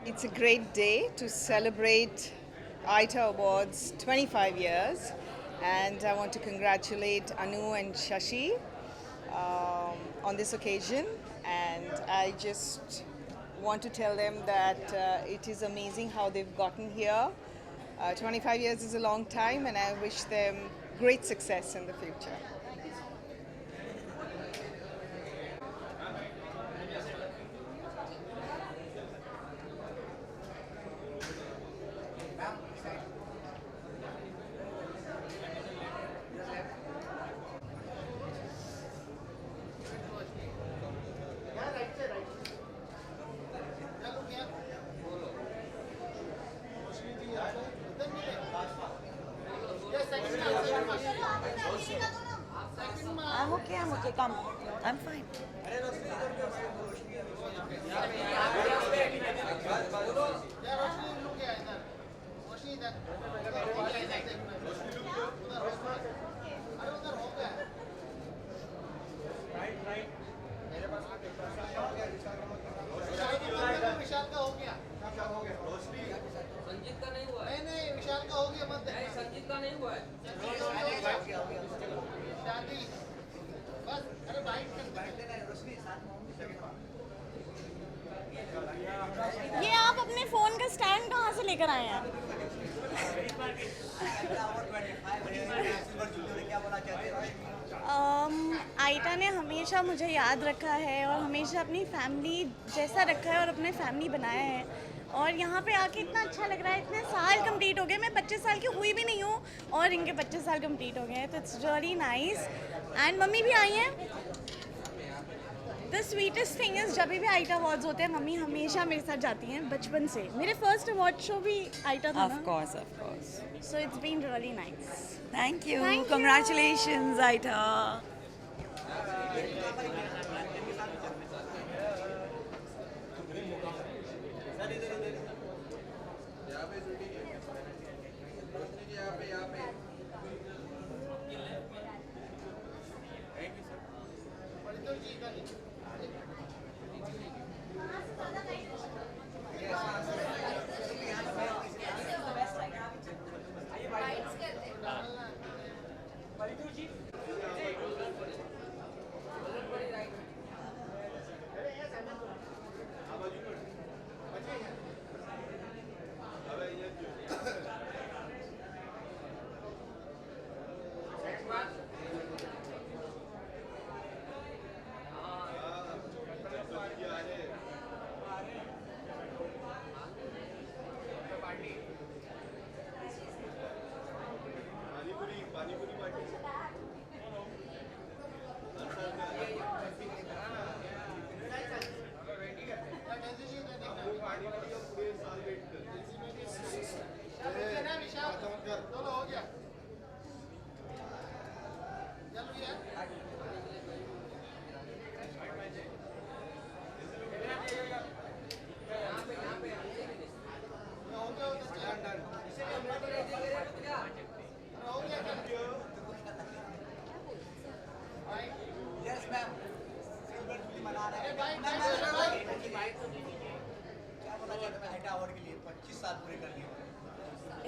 It's a great day to celebrate ITA Awards 25 years, and I want to congratulate Anu and Shashi on this occasion. And I just want to tell them that it is amazing how they've gotten here. 25 years is a long time, and I wish them great success in the future. I'm okay, come. I'm fine. विशाल का हो गया संजीत का नहीं हुआ नहीं नहीं विशाल का हो गया मत नहीं संजीत का नहीं हुआ है शादी बस अरे बाइट देना है रोशनी साथ ये आप अपने फोन का स्टैंड कहाँ से लेकर आए हैं? आइटा ने हमेशा मुझे याद रखा है और हमेशा अपनी फैमिली जैसा रखा है और अपने फैमिली बनाया है, और यहाँ पे आके इतना अच्छा लग रहा है। इतने साल कंप्लीट हो गए, मैं 25 साल की हुई भी नहीं हूँ और इनके 25 साल कंप्लीट हो गए हैं, तो it's really nice. And mummy भी आई हैं। द स्वीटेस्ट थिंग इज़ जब भी आइटा अवार्ड्स होते हैं मम्मी हमेशा मेरे साथ जाती हैं बचपन से। मेरे फर्स्ट अवार्ड शो भी आइटा था ना। Of course. So it's been really nice. Thank you. Thank you. Congratulations, Aita.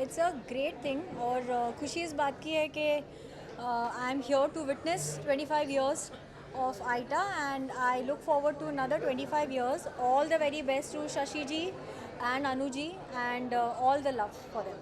It's a great thing और खुशी इस बात की है कि I am here to witness 25 years of Aita and I look forward to another 25 years. All the very best to Shashi ji and Anu ji and all the love for them.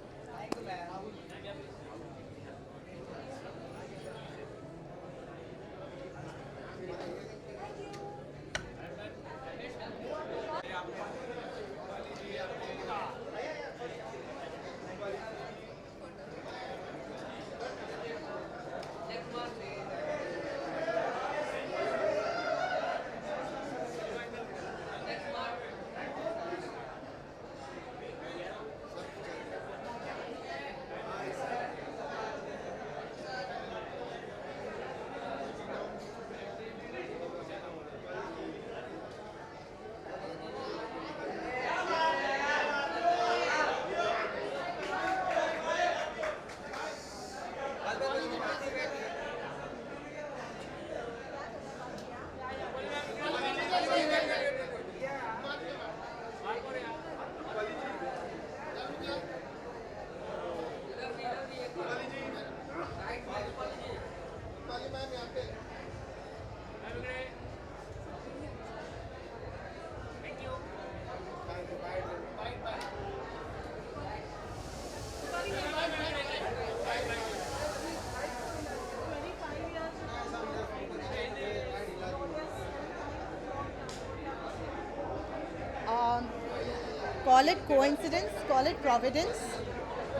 Call it coincidence, call it Providence,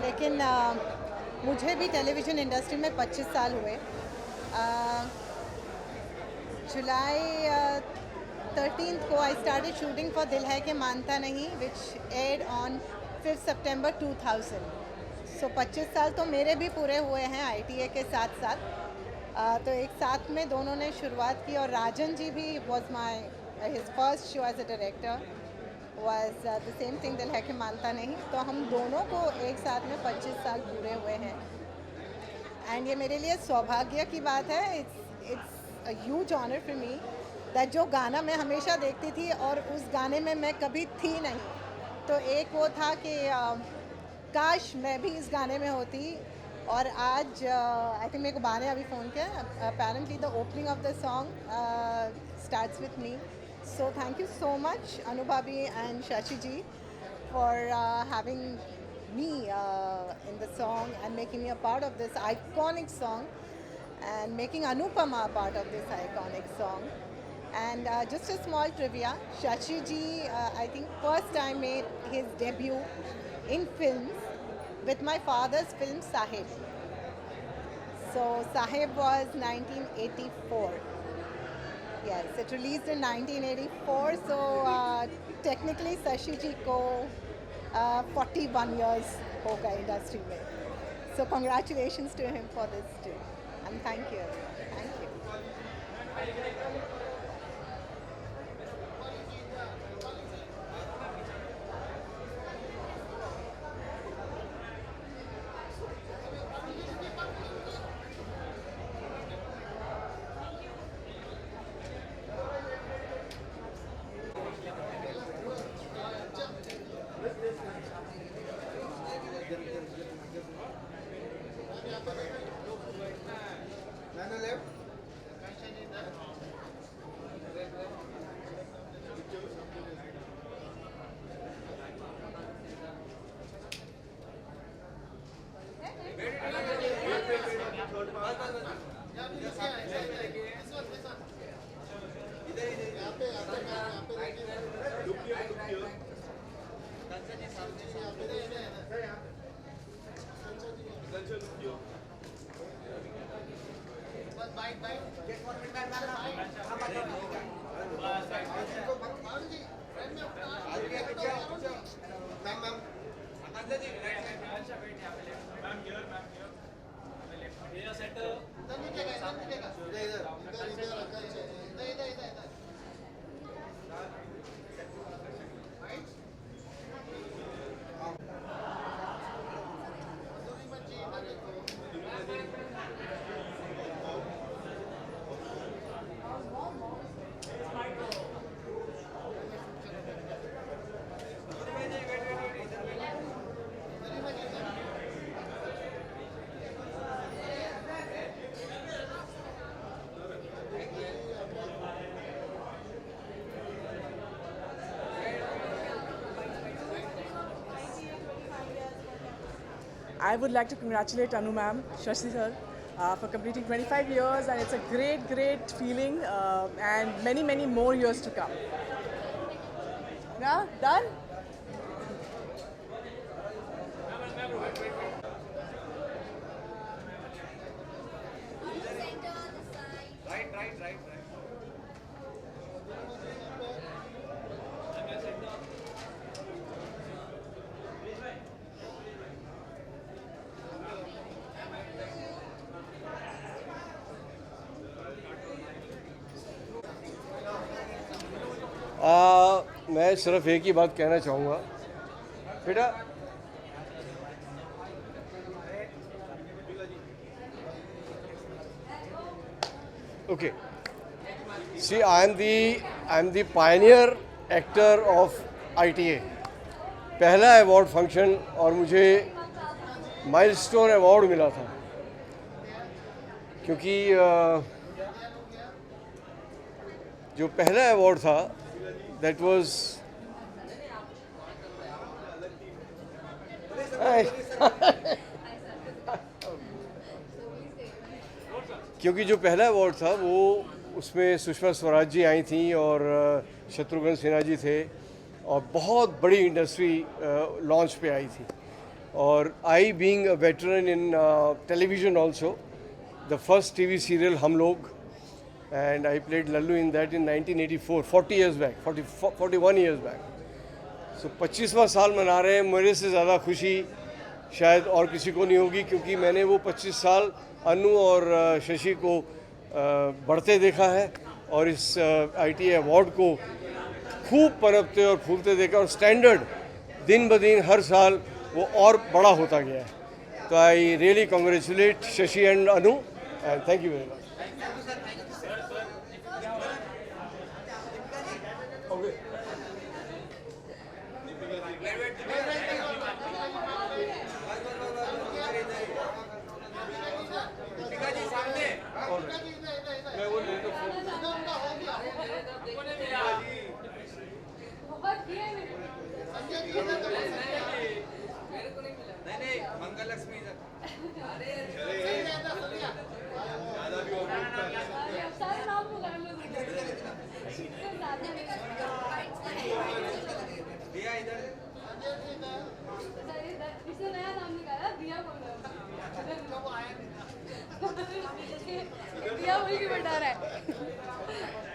लेकिन मुझे भी television industry में 25 साल हुए। जुलाई 13th को I started shooting for दिल है कि मानता नहीं, विच एयर्ड ऑन 5 सितंबर 2000। सो 25 साल तो मेरे भी पूरे हुए हैं ITA के साथ साथ। तो एक साथ में दोनों ने शुरुआत की, और राजन जी भी was my his first show as a director was the same thing, दिल है कि मानता नहीं। तो हम दोनों को एक साथ में 25 साल पूरे हुए हैं, एंड ये मेरे लिए सौभाग्य की बात है। It's a huge honour for me that जो गाना मैं हमेशा देखती थी और उस गाने में मैं कभी थी नहीं, तो एक वो था कि काश मैं भी इस गाने में होती। और आज आई थिंक मेरे को बाने अभी फ़ोन किया, apparently the opening of the song starts with me. So thank you so much, Anubhabi and Shashi ji, for having me in the song and making me a part of this iconic song, and making Anupama a part of this iconic song. And just a small trivia, Shashi ji, I think first time made his debut in films with my father's film Sahib. So Sahib was 1984. Yes, it released in 1984, so technically Shashi ji ko 41 years ho gaye industry mein. So congratulations to him for this too, and thank you. Thank you. I would like to congratulate Anu ma'am, Shashi sir, for completing 25 years, and it's a great, great feeling, and many, many more years to come. Yeah, done? मैं सिर्फ एक ही बात कहना चाहूँगा बेटा, okay, see, I am the pioneer actor of ITA. पहला award function और मुझे माइलस्टोन अवार्ड मिला था, क्योंकि जो पहला अवार्ड था that was क्योंकि जो पहला अवार्ड था वो उसमें सुषमा स्वराज जी आई थी और शत्रुघ्न सिन्हा जी थे, और बहुत बड़ी इंडस्ट्री लॉन्च पे आई थी. और I being a veteran in television also, the first TV serial हम लोग, and I played Lallu in that in 1984, 40 years back, 41 years back. So 25वां साल मना रहे हैं. मेरे से ज़्यादा खुशी शायद और किसी को नहीं होगी, क्योंकि मैंने वो 25 साल अनु और शशि को बढ़ते देखा है और इस ITA अवार्ड को खूब पनपते और फूलते देखा, और स्टैंडर्ड दिन ब दिन हर साल वो और बड़ा होता गया है. तो I really congratulate Shashi and Anu, and thank you very much.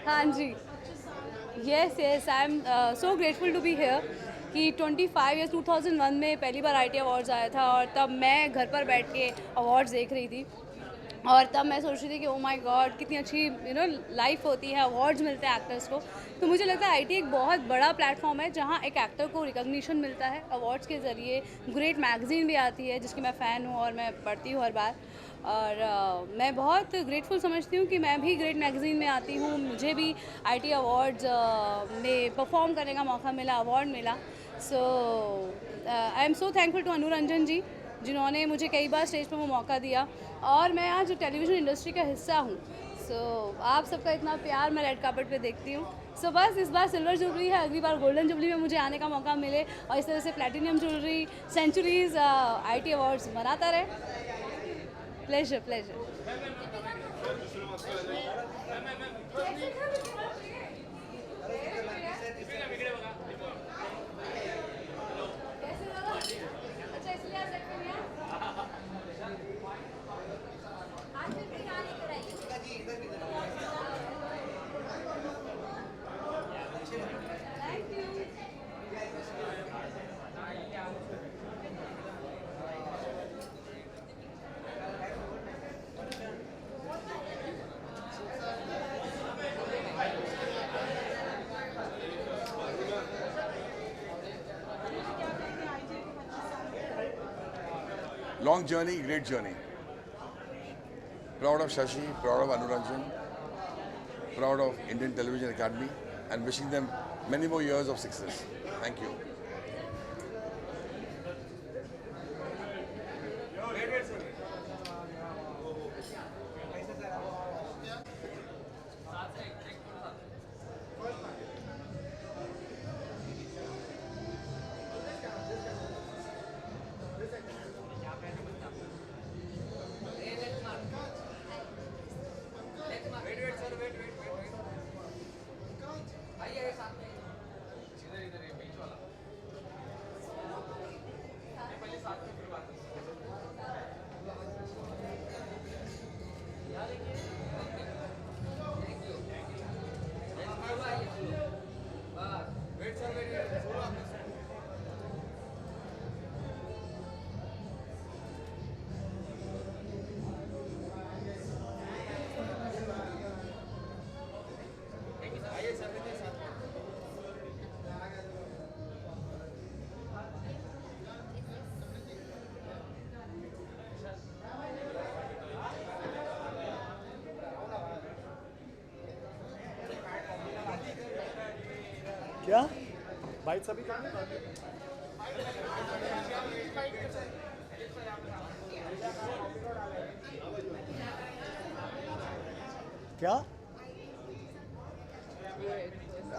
हाँ जी, yes yes, I am so grateful to be here कि 25 ईयर्स 2001 में पहली बार ITA अवार्ड्स आया था, और तब मैं घर पर बैठ के अवार्ड्स देख रही थी, और तब मैं सोच रही थी कि ओ माय गॉड कितनी अच्छी लाइफ होती है, अवार्ड्स मिलते हैं एक्टर्स को. तो मुझे लगता है ITA एक बहुत बड़ा प्लेटफॉर्म है जहाँ एक एक्टर को रिकॉग्निशन मिलता है अवार्ड्स के ज़रिए. ग्रेट मैगज़ीन भी आती है जिसकी मैं फ़ैन हूँ और मैं पढ़ती हूँ हर बार, और मैं बहुत ग्रेटफुल समझती हूँ कि मैं भी ग्रेट मैगज़ीन में आती हूँ. मुझे भी ITA अवार्ड्स में परफॉर्म करने का मौका मिला, अवार्ड मिला. So I am so thankful to Anu Ranjan ji, जिन्होंने मुझे कई बार स्टेज पर वो मौका दिया, और मैं आज टेलीविज़न इंडस्ट्री का हिस्सा हूँ. सो आप सबका इतना प्यार मैं रेड कार्पेट पे देखती हूँ. सो बस इस बार सिल्वर जुबली है, अगली बार गोल्डन जुबली में मुझे आने का मौका मिले, और इस तरह से platinum jubilee, centuries, ITA awards मनाता रहे. Pleasure pleasure. Long journey, great journey. Proud of Shashi, proud of Anu Ranjan, proud of Indian Television Academy, and wishing them many more years of success. Thank you. क्या bite सभी करने क्या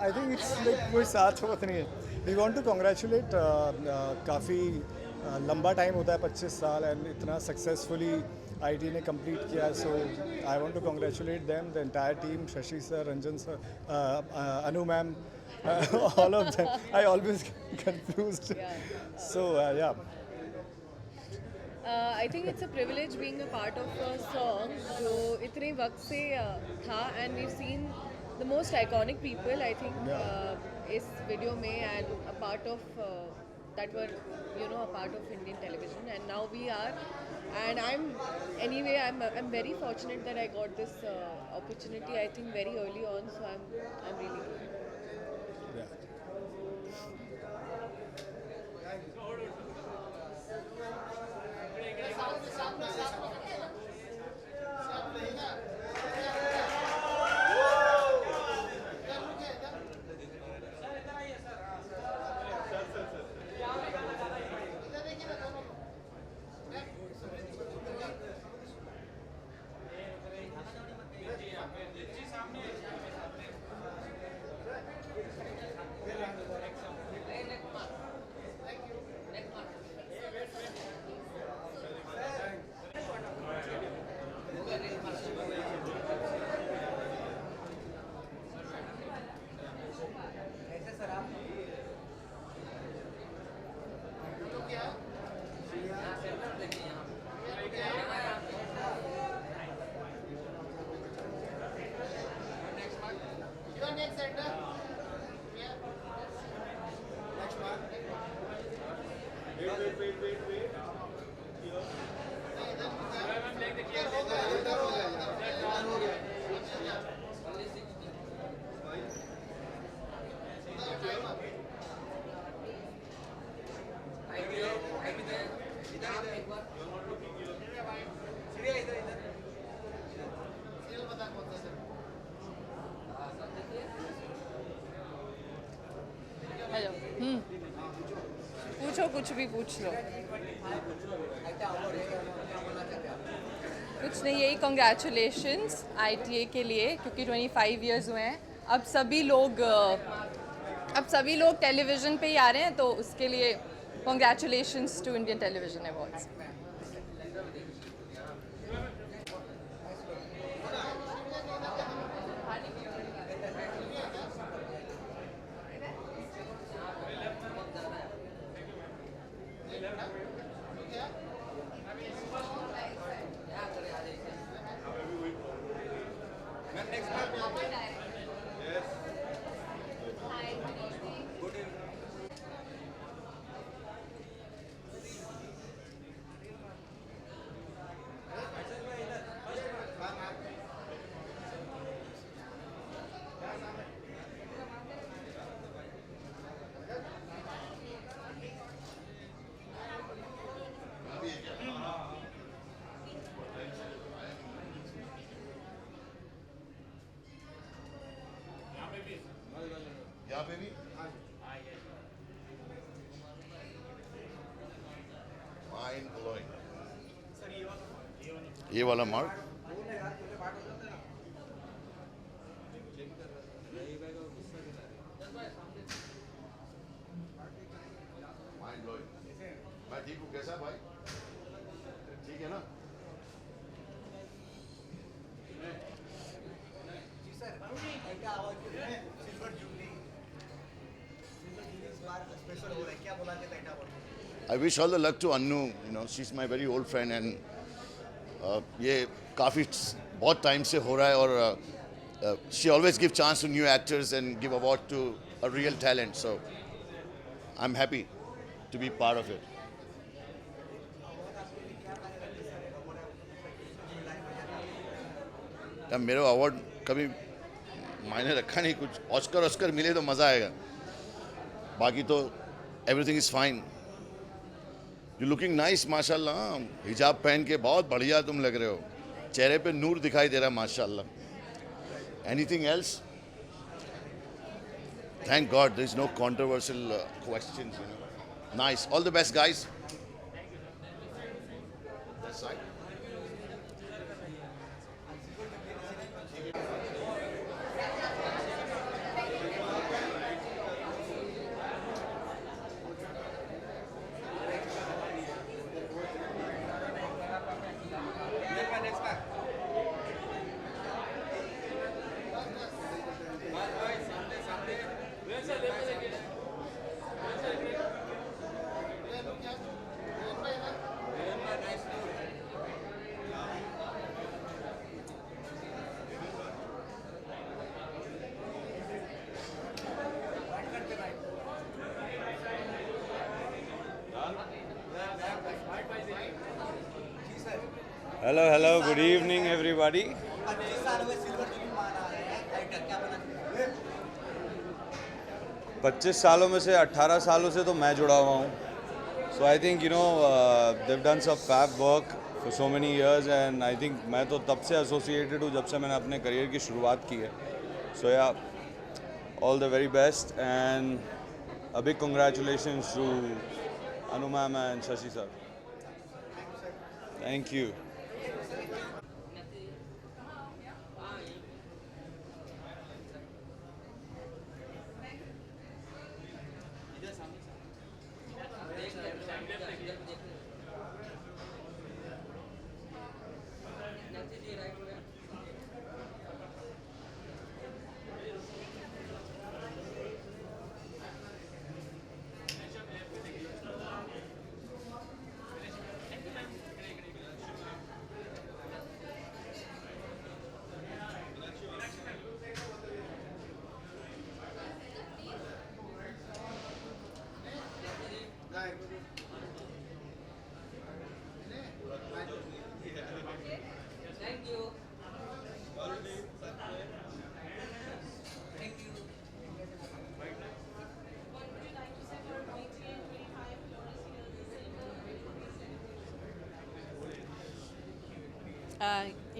I think it's like कोई साथ होता नहीं है. We want to congratulate, काफ़ी लंबा टाइम होता है 25 साल, एंड इतना सक्सेसफुली IT ने कंप्लीट किया है. So I want to congratulate them, the entire team, Shashi sir, Ranjan sir, Anu ma'am, All of them. I always get confused. So yeah. I think it's a privilege being a part of a song जो इतने वक्त से था, and we've seen the most iconic people I think इस video में, and a part of that were a part of Indian television, and now we are, and I'm very fortunate that I got this opportunity I think very early on, so I'm really good. पूछो, कुछ भी पूछ लो। कुछ नहीं, यही congratulations ITA के लिए, क्योंकि 25 इयर्स हुए हैं। अब सभी लोग टेलीविज़न पे ही आ रहे हैं, तो उसके लिए congratulations to Indian television awards. Yeah, baby. Mind blowing. ये वाला मार्क माइंड ब्लोइंग। मैं ठीक हूँ, कैसा भाई? ठीक है ना? जी सर, क्या आवाज सिल्वर जुबली इस बार स्पेशल हो रहा है, क्या बोला के टाइटा बोल? I wish all the luck to Annu. You know, she's my very old friend, and ये काफ़ी बहुत टाइम से हो रहा है, और she always give chance to new actors and give award to a real talent. So I'm happy to be part of it. तब मेरा अवार्ड कभी मायने रखा नहीं, कुछ ऑस्कर मिले तो मज़ा आएगा, बाकी तो everything is fine. You looking nice माशाल्लाह, हिजाब पहन के बहुत बढ़िया तुम लग रहे हो, चेहरे पे नूर दिखाई दे रहा है माशाल्लाह। Anything else? Thank God there is no controversial questions, you know. Nice, all the best guys. That's right. Yes, sir. Hello, good evening everybody. 25 सालों में से 18 सालों से तो मैं जुड़ा हुआ हूँ. So I think they've done some fab work for so many years and I think मैं तो तब से associated हूँ जब से मैंने अपने करियर की शुरुआत की है. So yeah, all the very best and a big congratulations to Anu ma'am and Shashi sir. Thank you.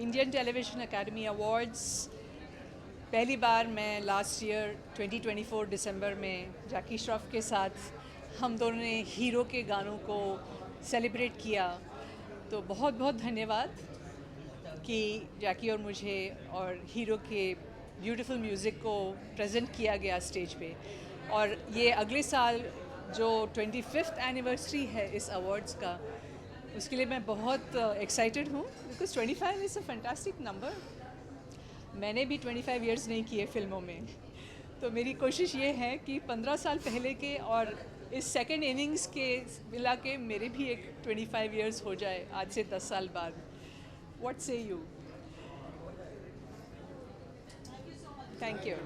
Indian television academy awards पहली बार मैं लास्ट ईयर 2024 दिसंबर में जैकी श्रॉफ के साथ हम दोनों ने हीरो के गानों को सेलिब्रेट किया. तो बहुत बहुत धन्यवाद कि जैकी और मुझे और हीरो के ब्यूटीफुल म्यूज़िक को प्रेजेंट किया गया स्टेज पे. और ये अगले साल जो 25th एनिवर्सरी है इस अवार्ड्स का, उसके लिए मैं बहुत एक्साइटेड हूँ because 25 is a fantastic number. मैंने भी 25 इयर्स नहीं किए फिल्मों में, तो मेरी कोशिश ये है कि 15 साल पहले के और इस सेकेंड इनिंग्स के मिला के मेरे भी एक 25 इयर्स हो जाए आज से 10 साल बाद. व्हाट से you? Thank you.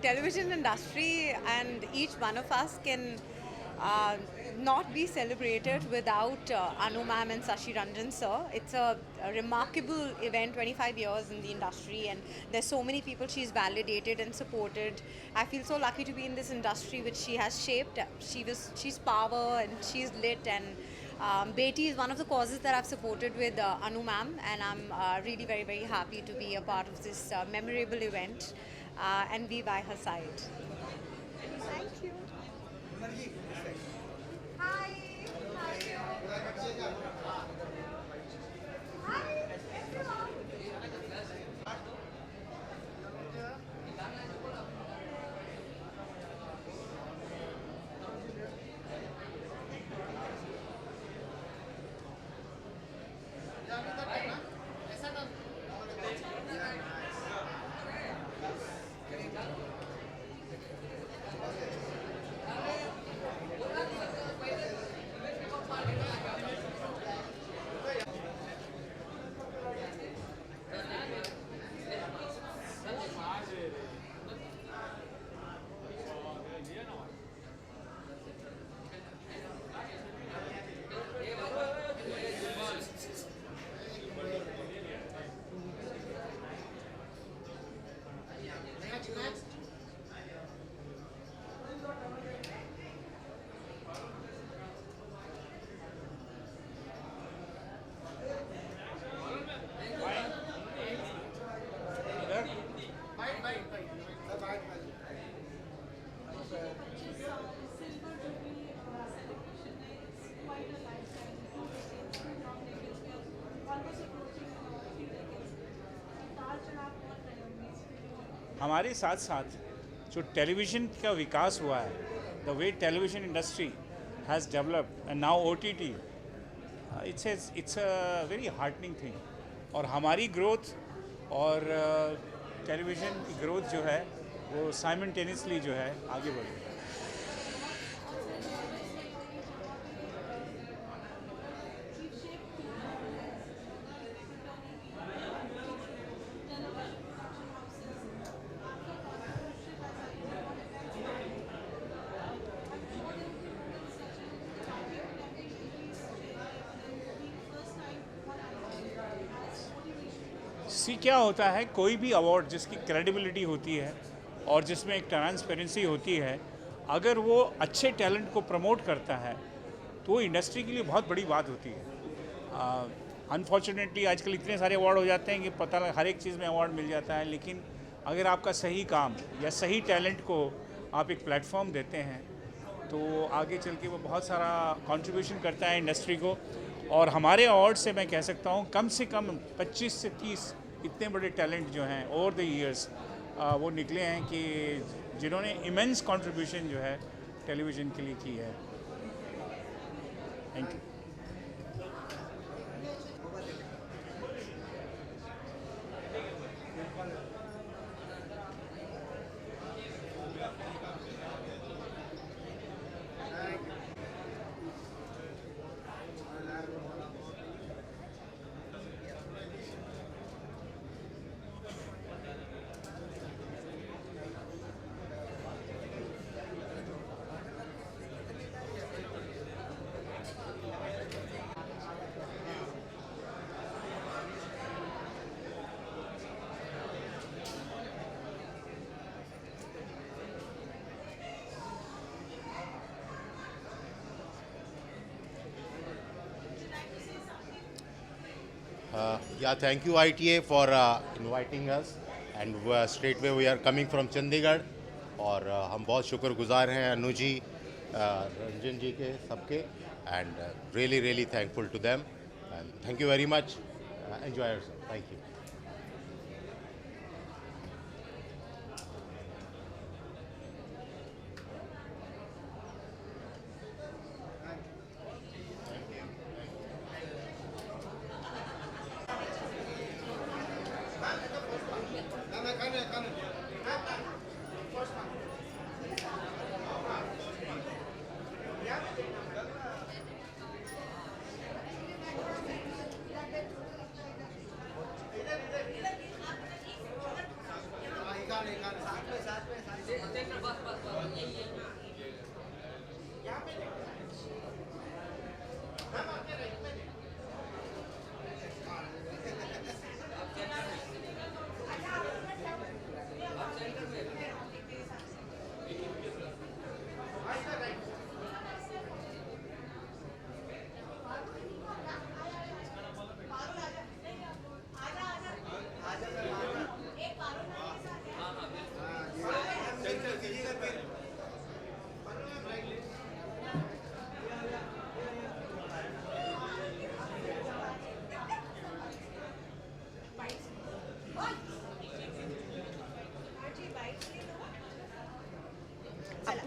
Television industry and each one of us can not be celebrated without Anu ma'am and Sashi Ranjan sir. It's a remarkable event, 25 years in the industry, and there's so many people she's validated and supported. I feel so lucky to be in this industry which she has shaped. She's power and she's lit, and Beti is one of the causes that I've supported with Anu ma'am, and I'm really very, very happy to be a part of this memorable event and be by her side. Thank you. हमारे साथ साथ जो television का विकास हुआ है, the way television industry has developed and now OTT, it's a very heartening thing. और हमारी growth और टेलीविज़न की ग्रोथ जो है वो साइमल्टेनियसली जो है आगे बढ़ रही है। क्या होता है, कोई भी अवार्ड जिसकी क्रेडिबिलिटी होती है और जिसमें एक ट्रांसपेरेंसी होती है, अगर वो अच्छे टैलेंट को प्रमोट करता है तो वो इंडस्ट्री के लिए बहुत बड़ी बात होती है। अनफॉर्चुनेटली आजकल इतने सारे अवार्ड हो जाते हैं कि पता लगा हर एक चीज़ में अवार्ड मिल जाता है, लेकिन अगर आपका सही काम या सही टैलेंट को आप एक प्लेटफॉर्म देते हैं तो आगे चल के वो बहुत सारा कंट्रीब्यूशन करता है इंडस्ट्री को। और हमारे अवार्ड से मैं कह सकता हूँ कम से कम 25 से 30 इतने बड़े टैलेंट जो हैं ओवर द ईयर्स वो निकले हैं कि जिन्होंने इमेंस कंट्रीब्यूशन जो है टेलीविज़न के लिए की है। Thank you. Yeah, thank you ITA for inviting us, and straight away we are coming from Chandigarh, और हम बहुत शुक्रगुजार हैं अनु जी, रंजन जी के सबके, and really thankful to them, and thank you very much. Enjoy yourself. Thank you.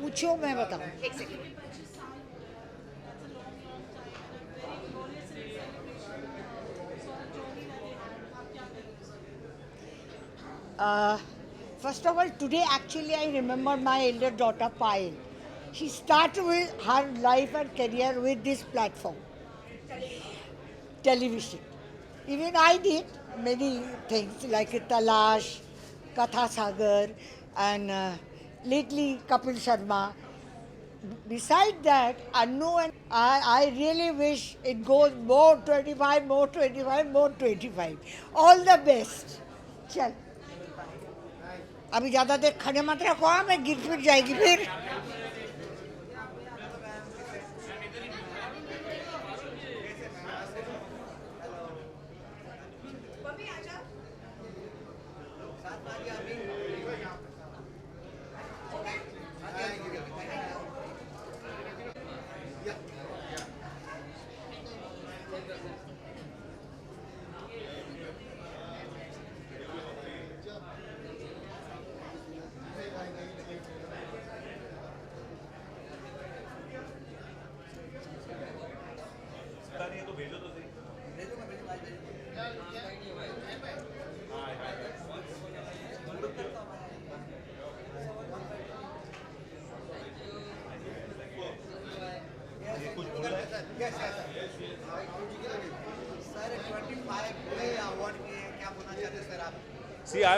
पूछो मैं बताऊँ। एक second. First of all, today actually I remember my elder daughter Payal. She started with her life and career with this platform, television. Even I did many things like Talash, Katha Sagar, and lately Kapil Sharma. Besides that, Anu and I really wish it goes more 25, more 25, more 25. All the best. चल अभी ज़्यादा देर खड़े मत रखो, मैं गिर फिर जाएगी फिर।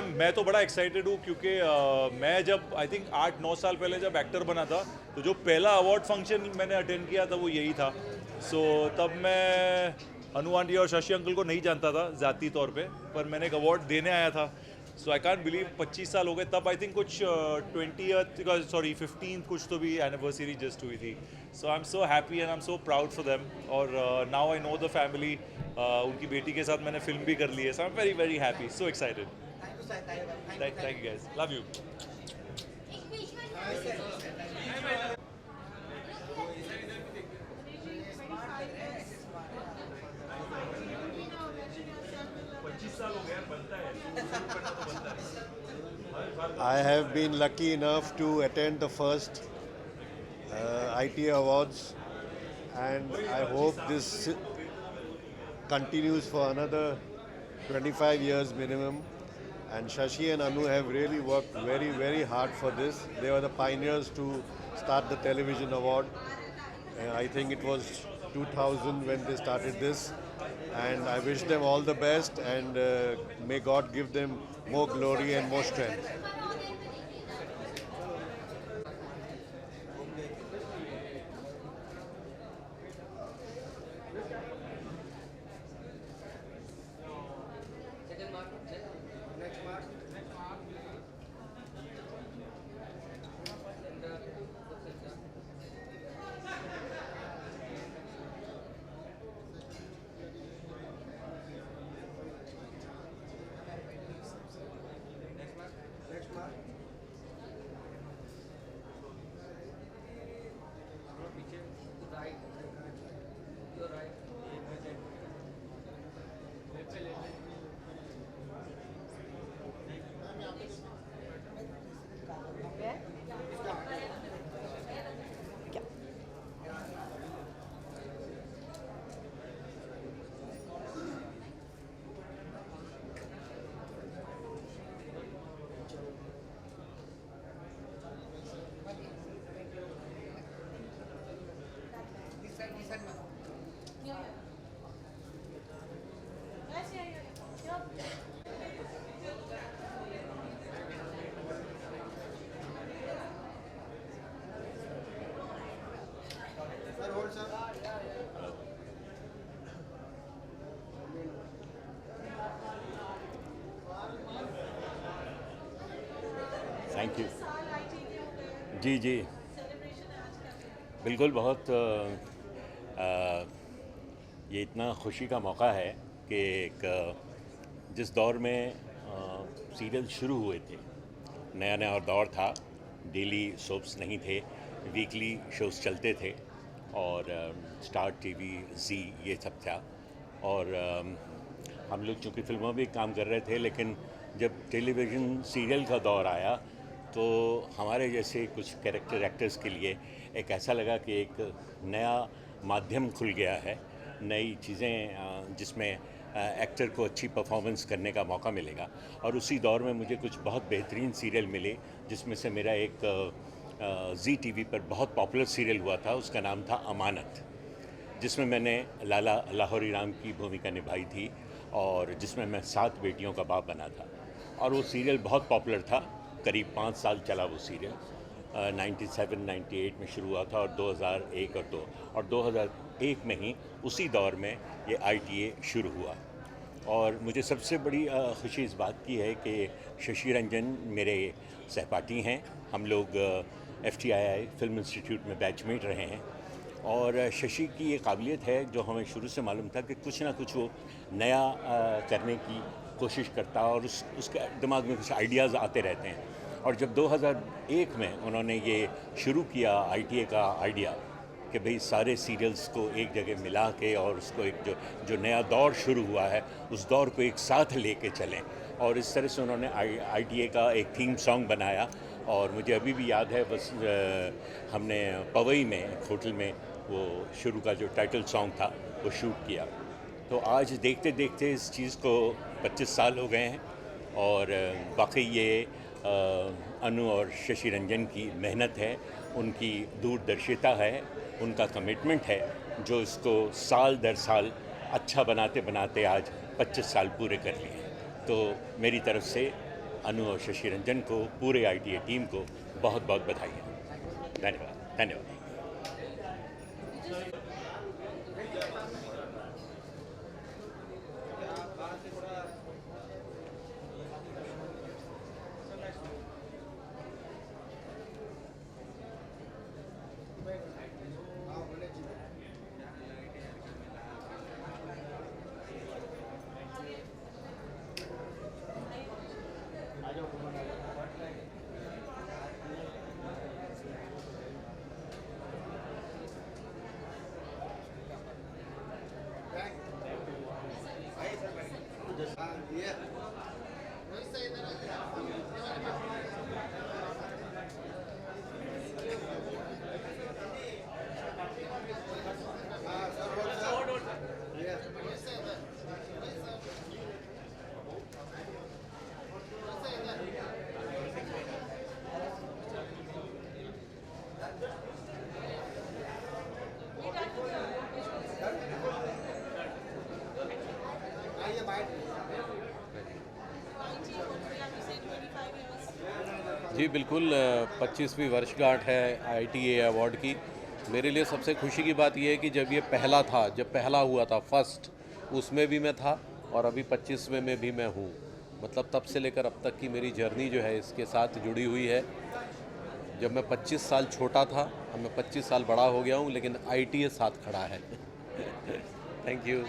मैं तो बड़ा एक्साइटेड हूँ क्योंकि मैं जब आई थिंक 8-9 साल पहले जब एक्टर बना था तो जो पहला अवार्ड फंक्शन मैंने अटेंड किया था वो यही था। तब मैं अनु आंटी और शशि अंकल को नहीं जानता था ज़ाती तौर पे, पर मैंने एक अवार्ड देने आया था। आई कांट बिलीव 25 साल हो गए। तब आई थिंक कुछ 15th कुछ तो भी एनिवर्सरी जस्ट हुई थी। I am so happy and I am so proud for them. और now I know the family. उनकी बेटी के साथ मैंने फिल्म भी कर ली है। So I am very very happy, so excited. Thank you guys. Love you. I have been lucky enough to attend the first IT Awards, and I hope this continues for another 25 years minimum. And Shashi and Anu have really worked very, very hard for this. They were the pioneers to start the television award. I think it was 2000 when they started this. And I wish them all the best, and may God give them more glory and more strength. Thank you. जी जी बिल्कुल। बहुत ये इतना खुशी का मौका है कि एक जिस दौर में सीरियल शुरू हुए थे, नया नया और दौर था, डेली सोप्स नहीं थे, वीकली शोज़ चलते थे और स्टार टीवी, जी ये सब था। और हम लोग चूँकि फिल्मों में भी काम कर रहे थे, लेकिन जब टेलीविज़न सीरियल का दौर आया तो हमारे जैसे कुछ कैरेक्टर एक्टर्स के लिए एक ऐसा लगा कि एक नया माध्यम खुल गया है, नई चीज़ें जिसमें एक्टर को अच्छी परफॉर्मेंस करने का मौका मिलेगा। और उसी दौर में मुझे कुछ बहुत बेहतरीन सीरियल मिले, जिसमें से मेरा एक जी टीवी पर बहुत पॉपुलर सीरियल हुआ था, उसका नाम था अमानत, जिसमें मैंने लाला लाहौरी राम की भूमिका निभाई थी और जिसमें मैं 7 बेटियों का बाप बना था। और वो सीरियल बहुत पॉपुलर था, करीब 5 साल चला वो सीरियल। 97-98 में शुरू हुआ था और 2001 और 2 और 2001 में ही उसी दौर में ये ITA शुरू हुआ। और मुझे सबसे बड़ी खुशी इस बात की है कि शशि रंजन मेरे सहपाठी हैं। हम लोग FTII फिल्म इंस्टीट्यूट में बैचमेट रहे हैं और शशि की ये काबिलियत है जो हमें शुरू से मालूम था कि कुछ ना कुछ वो नया करने की कोशिश करता और उसके दिमाग में कुछ आइडियाज़ आते रहते हैं। और जब 2001 में उन्होंने ये शुरू किया ITA का आइडिया कि भाई सारे सीरियल्स को एक जगह मिला के और उसको एक जो नया दौर शुरू हुआ है उस दौर को एक साथ लेके चलें, और इस तरह से उन्होंने ITA का एक थीम सॉन्ग बनाया। और मुझे अभी भी याद है, बस हमने पवई में एक होटल में वो शुरू का जो टाइटल सॉन्ग था वो शूट किया। तो आज देखते देखते इस चीज़ को 25 साल हो गए हैं और वाकई ये अनु और शशि रंजन की मेहनत है, उनकी दूरदर्शिता है, उनका कमिटमेंट है, जो इसको साल दर साल अच्छा बनाते बनाते आज 25 साल पूरे कर लिए हैं। तो मेरी तरफ से अनु और शशि रंजन को, पूरे ITA टीम को बहुत बहुत बधाई है। धन्यवाद धन्यवाद। जी बिल्कुल, 25वीं वर्षगांठ है ITA अवार्ड की। मेरे लिए सबसे खुशी की बात यह है कि जब ये पहला था, जब पहला हुआ था फर्स्ट, उसमें भी मैं था और अभी 25वें में भी मैं हूँ। मतलब तब से लेकर अब तक की मेरी जर्नी जो है इसके साथ जुड़ी हुई है। जब मैं 25 साल छोटा था, अब मैं 25 साल बड़ा हो गया हूँ, लेकिन ITA साथ खड़ा है। Thank you.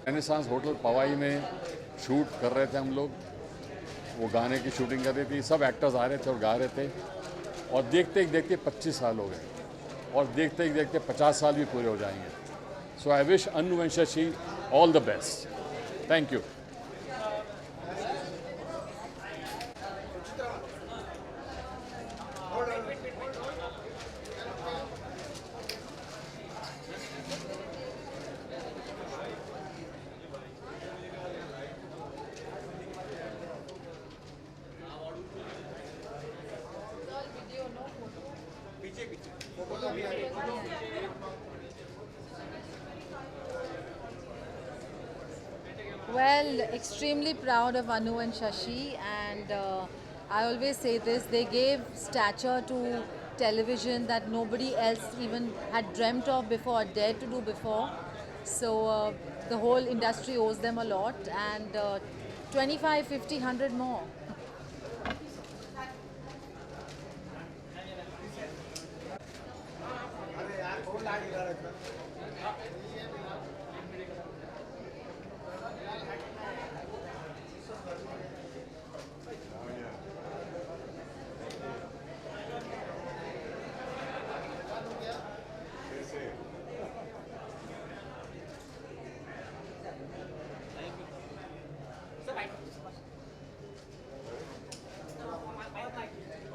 रेनेसांस होटल पवाई में शूट कर रहे थे हम लोग, वो गाने की शूटिंग कर रही थी, सब एक्टर्स आ रहे थे और गा रहे थे। और देखते ही देखते 25 साल हो गए और देखते ही देखते 50 साल भी पूरे हो जाएंगे। So I wish Anu and Shashi all the best. Thank you. Well, extremely proud of Anu and Shashi, and I always say this, they gave stature to television that nobody else even had dreamt of before, dared to do before. So the whole industry owes them a lot, and 25, 50, 100 more.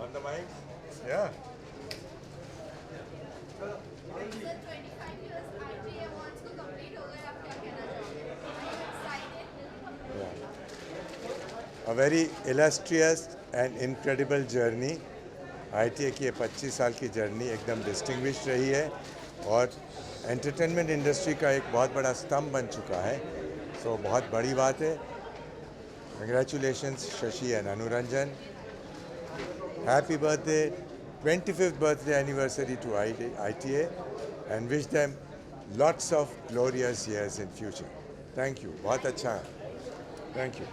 On the mic? Yeah. A very illustrious and incredible journey. ITA की ये 25 साल की journey एकदम distinguish रही है और entertainment industry का एक बहुत बड़ा स्तंभ बन चुका है. सो बहुत बड़ी बात है. Congratulations Shashi and Anu Ranjan. Happy birthday, 25th birthday anniversary to ITA, and wish them lots of glorious years in future. Thank you. बहुत अच्छा है. Thank you.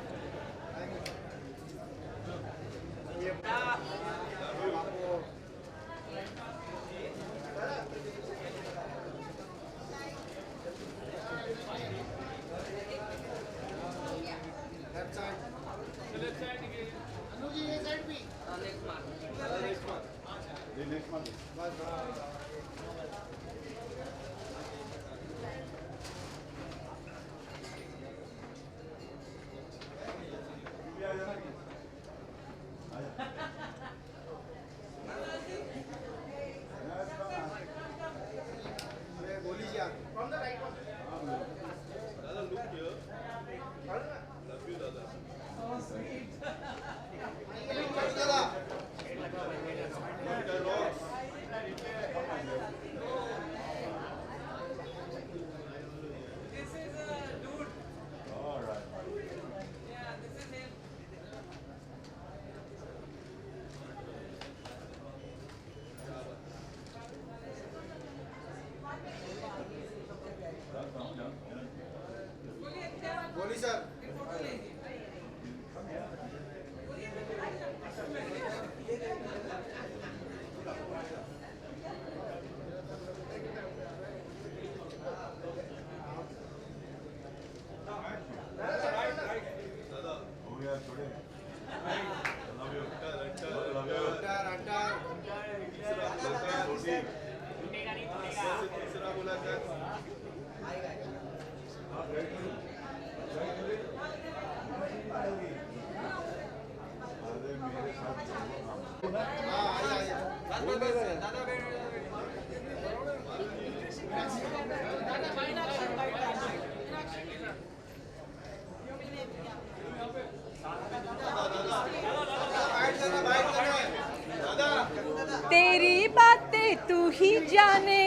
तेरी बातें तू ही जाने.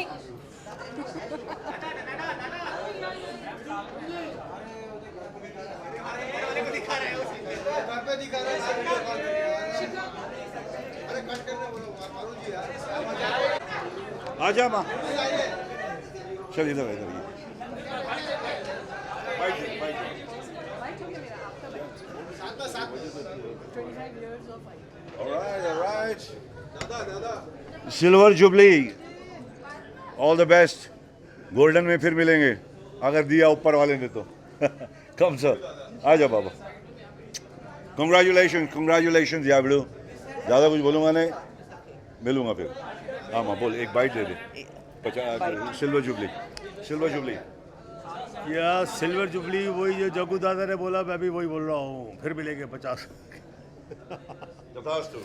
आजा माँ. चल इधर इधर. All right. Silver jubilee, all the best. Golden में फिर मिलेंगे अगर दिया ऊपर वाले ने तो. कम सर, आ जा बाबा. कंग्रेचुलेशन याबड़ू. ज़्यादा कुछ बोलूँगा नहीं, मिलूँगा फिर. हाँ माँ बोल, एक बाइट दे दे. Silver jubilee. या सिल्वर जुबली वही जो जग्गू दादा ने बोला, मैं भी वही बोल रहा हूँ. फिर मिलेंगे 50. तथास्तु.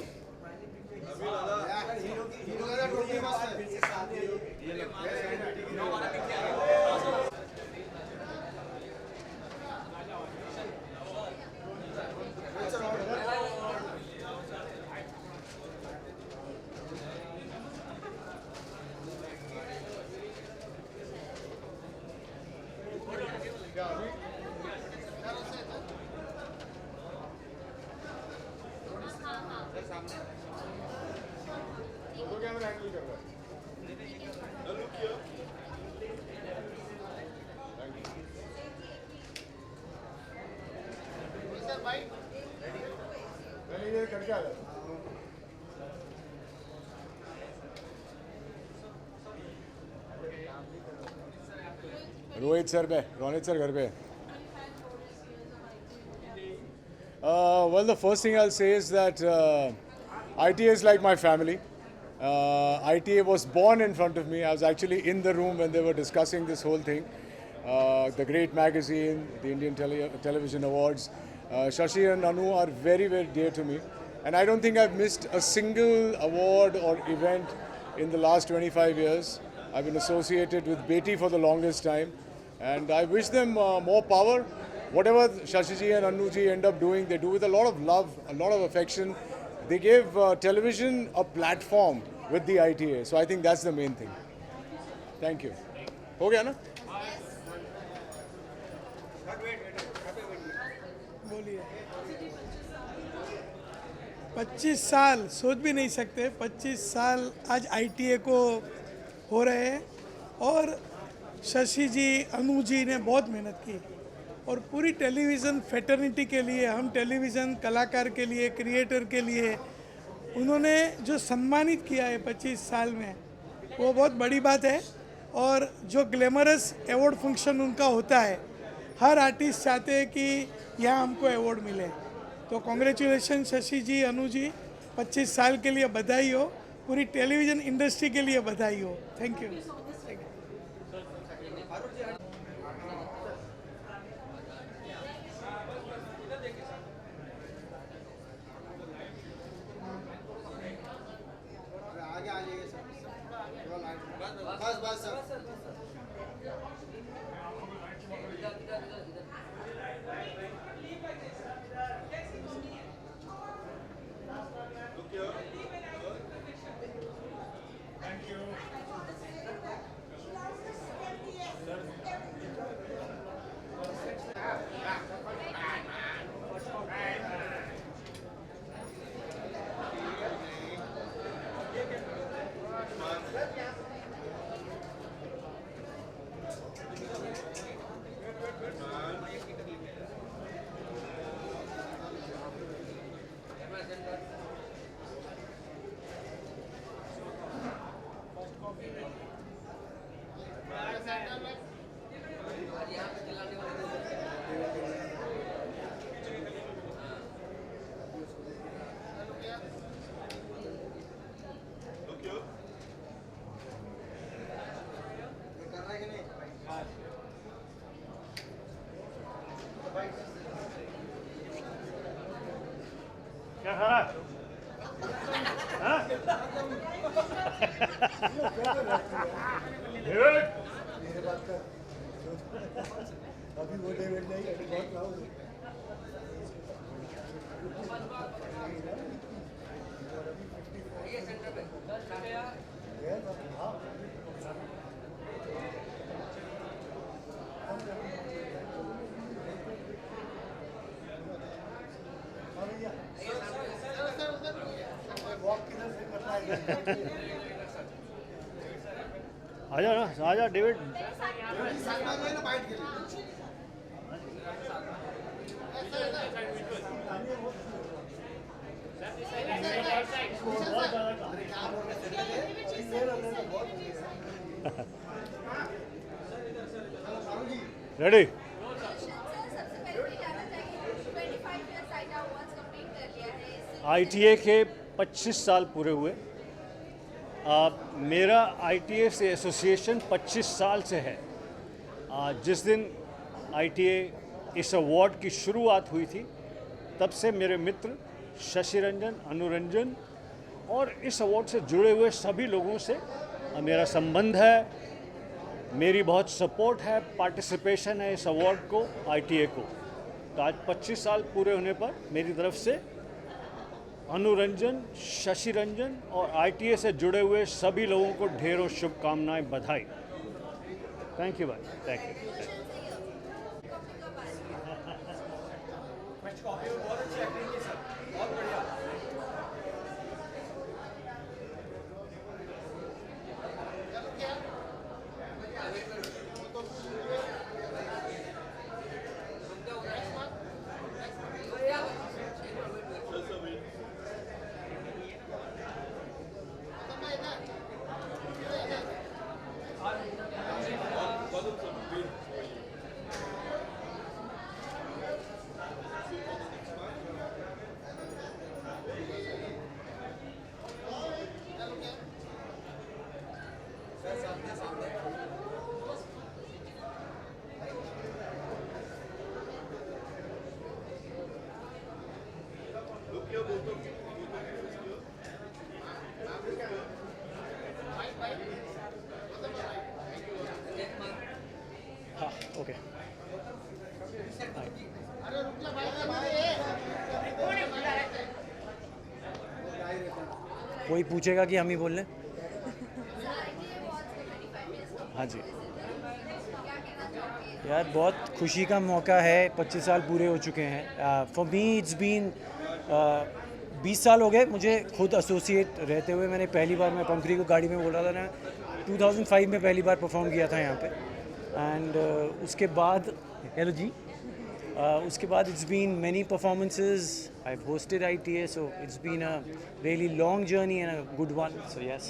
करके आ जाओ. रोहित सर पे, रोनित सर घर पे. Well, the first thing I'll say is that ITA is like my family. ITA was born in front of me. I was actually in the room when they were discussing this whole thing. The great magazine, the Indian Television Awards. Shashi and Anu are very, very dear to me. And I don't think I've missed a single award or event in the last 25 years. I've been associated with Beti for the longest time. And I wish them more power. Whatever Shashi ji and Anu ji end up doing, they do with a lot of love, a lot of affection. They gave television a platform with the ITA. So I think that's the main thing. Thank you. हो गया ना? बोलिए. 25 साल सोच भी नहीं सकते. 25 साल आज ITA को हो रहे हैं और शशि जी, अनु जी ने बहुत मेहनत की और पूरी टेलीविज़न फेटर्निटी के लिए, हम टेलीविज़न कलाकार के लिए, क्रिएटर के लिए उन्होंने जो सम्मानित किया है 25 साल में, वो बहुत बड़ी बात है. और जो ग्लैमरस अवार्ड फंक्शन उनका होता है, हर आर्टिस्ट चाहते हैं कि यहाँ हमको अवार्ड मिले. तो कॉन्ग्रेचुलेशन शशि जी, अनु जी, 25 साल के लिए बधाई हो. पूरी टेलीविज़न इंडस्ट्री के लिए बधाई हो. Thank you. क्या खा रहा अभी वो डेविड नहीं बहुत लाउड आजा ना, आजा डेविड. रेडी. ITA के 25 साल पूरे हुए. मेरा ITA से एसोसिएशन 25 साल से है. जिस दिन ITA इस अवार्ड की शुरुआत हुई थी, तब से मेरे मित्र शशि रंजन, अनु रंजन और इस अवार्ड से जुड़े हुए सभी लोगों से मेरा संबंध है. मेरी बहुत सपोर्ट है, पार्टिसिपेशन है इस अवार्ड को, ITA को. तो आज 25 साल पूरे होने पर मेरी तरफ से अनुरंजन, शशि रंजन और ITA से जुड़े हुए सभी लोगों को ढेरों शुभकामनाएं, बधाई. थैंक यू भाई, थैंक यू. हाँ ओके कोई पूछेगा कि हम ही बोल लें हाँ जी यार बहुत खुशी का मौका है 25 साल पूरे हो चुके हैं फॉर मी इट्स बीन 20 साल हो गए मुझे खुद एसोसिएट रहते हुए मैंने पहली बार मैं पंखरी को गाड़ी में बोल रहा था ना 2005 में पहली बार परफॉर्म किया था यहाँ पे एंड उसके बाद हेलो जी उसके बाद it's been many performances I have hosted ITA so it's been a really long journey and a good one so yes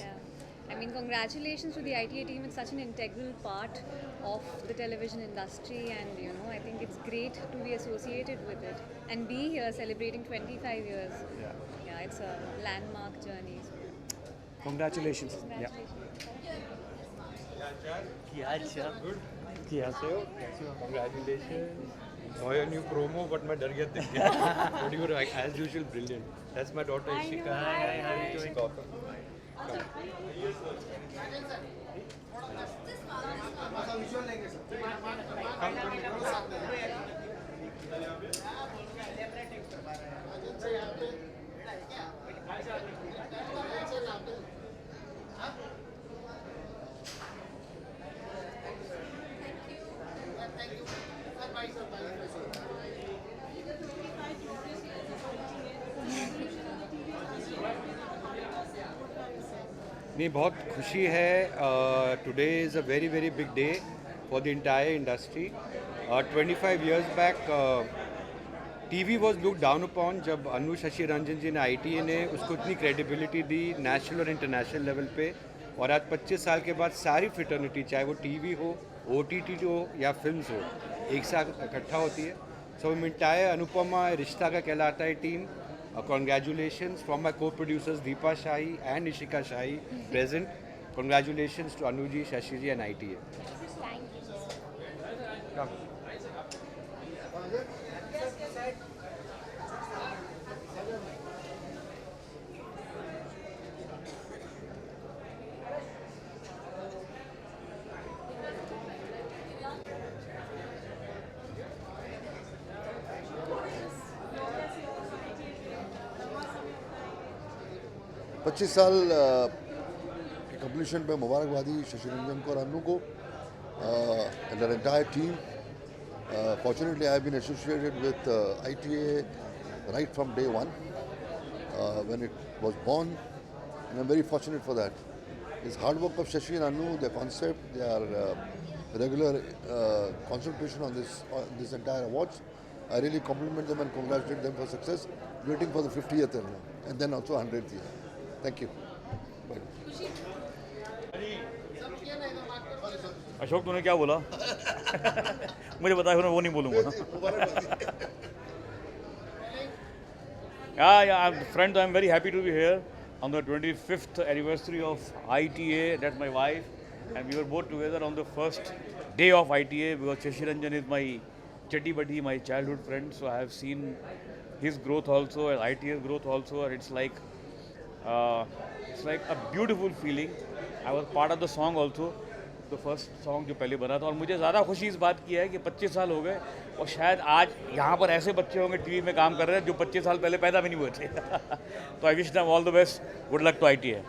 I mean, congratulations to the ITA team. It's such an integral part of the television industry, and you know, I think it's great to be associated with it and be here celebrating 25 years. Yeah, it's a landmark journey. congratulations yeah Congratulations. Saw your new promo, but मैं डर गया देख के. But you were as usual brilliant. That's my daughter Ishika. Hi, how are you doing? नहीं बहुत खुशी है today is a very very big day for the entire industry 25 years back TV was look down upon जब अनु शशि रंजन जी ने ITA ने उसको इतनी credibility दी national और इंटरनेशनल लेवल पे और आज 25 साल के बाद सारी फ्रेटर्निटी चाहे वो टीवी हो OTT हो या फिल्म्स हो एक साथ इकट्ठा होती है सो इंटायर अनुपमा रिश्ता का कहलाता है team congratulations from my co-producers Deepa Shahi and Ishika Shahi present. Congratulations to Anuji, Shashiji and ITA. Come. पच्चीस साल के कंप्लीशन पे मुबारकबादी शशि रंजन को और अन्नू को and their entire team. Fortunately, I have been associated with ITA right from day one when it was born, and I'm very fortunate for that. It's hard work of Shashi and Annu, their concept, their regular concentration on this entire awards. I really compliment them and congratulate them for success. Waiting for the 50th year now, and then also 100th year. Thank you. Bye. Ashok तूने क्या बोला मुझे बता फिर मैं वो नहीं बोलूँगा friends, I'm very happy to be here on the 25th anniversary of ITA. That's my wife, and we were both together on the first day of ITA because Shashi Ranjan is my chatty buddy, my childhood friend. So I have seen his growth also and ITA's growth also, and it's like a beautiful feeling. I was part of the song also, the first song जो पहले बना था, और मुझे ज़्यादा खुशी इस बात की है कि 25 साल हो गए और शायद आज यहाँ पर ऐसे बच्चे होंगे टीवी में काम कर रहे हैं जो 25 साल पहले पैदा भी नहीं हुए थे तो I wish them all the best, good luck to ITA.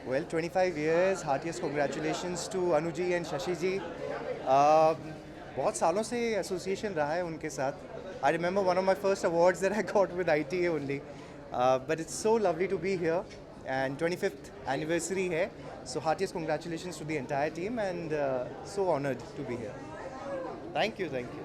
Well, 25 years, heartiest congratulations to Anuji and Shashi ji. बहुत सालों से एसोसिएशन रहा है उनके साथ. I remember one of my first awards that I got with ITA only. But it's so lovely to be here, and 25th anniversary है. So heartiest congratulations to the entire team, and so honored to be here. Thank you, thank you.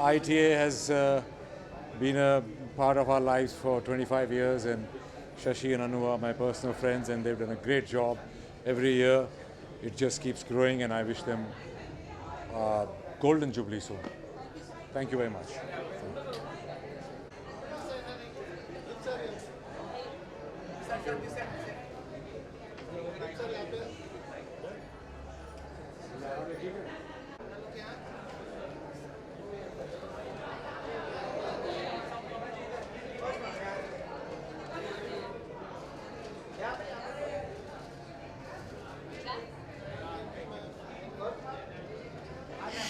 ITA has been a part of our lives for 25 years, and Shashi and Anu are my personal friends, and they've done a great job every year. It just keeps growing, and I wish them golden jubilee soon. Thank you very much.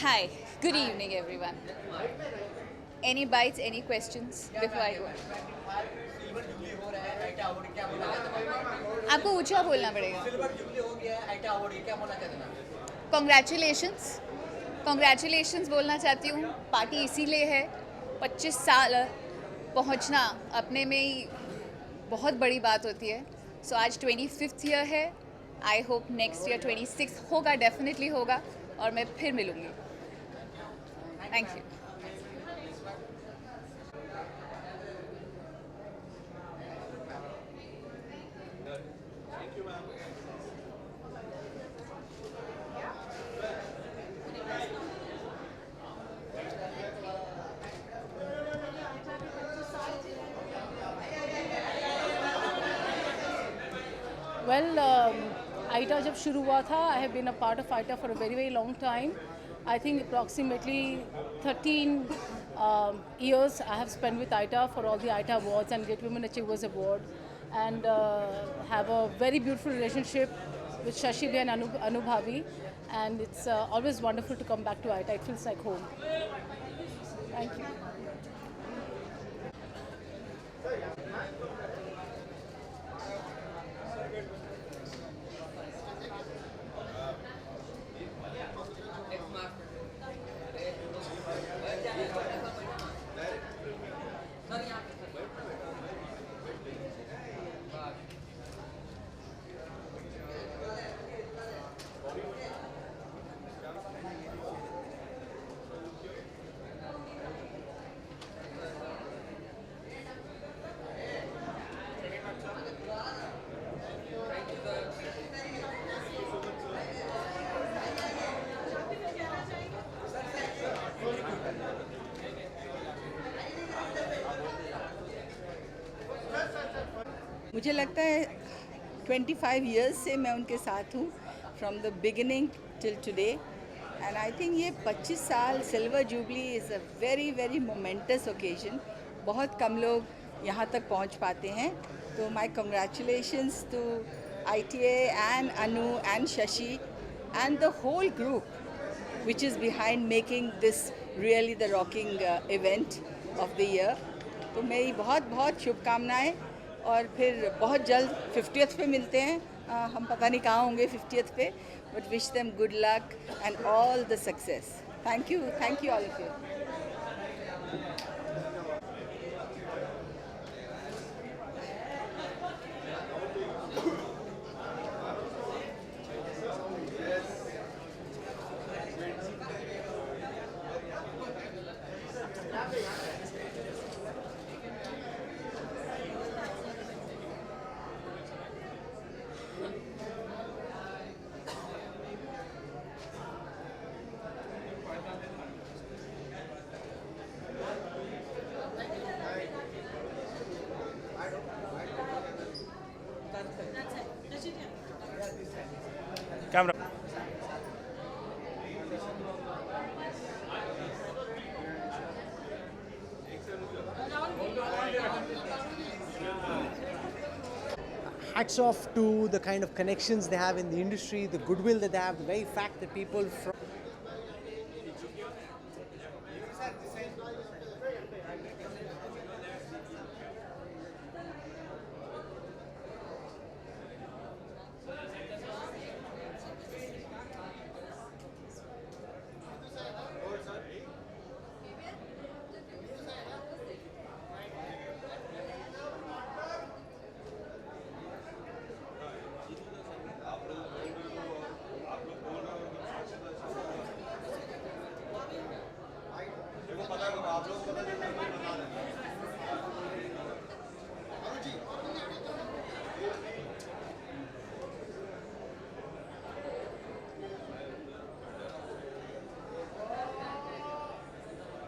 Hi, good evening everyone. Any bites, any questions before I go? आपको ऊंचा बोलना पड़ेगा. Congratulations बोलना चाहती हूँ. Party इसीलिए है. 25 साल पहुँचना अपने में ही बहुत बड़ी बात होती है. So आज 25th ईयर है. I hope next year 26 होगा, definitely होगा, और मैं फिर मिलूँगी. Thank you. Well, ITA जब शुरू हुआ था, I have been a part of ITA for a very, very long time. I think approximately 13 years I have spent with ITA for all the ITA awards and Great Women Achievers Award, and have a very beautiful relationship with Shashi and Anu Bhavi, and it's always wonderful to come back to ITA. It feels like home. Thank you. मुझे लगता है 25 years से मैं उनके साथ हूँ from the beginning till today, and I think ये 25 साल silver jubilee is a very very momentous occasion. बहुत कम लोग यहाँ तक पहुँच पाते हैं, तो my congratulations to ITA and Anu and Shashi and the whole group which is behind making this really the rocking event of the year. तो मेरी बहुत बहुत शुभकामनाएं, और फिर बहुत जल्द 50th पे मिलते हैं. हम पता नहीं कहाँ होंगे 50th पे, but wish them good luck and all the success. Thank you all of you. Camera. hats off to the kind of connections they have in the industry, the goodwill that they have, the very fact that people from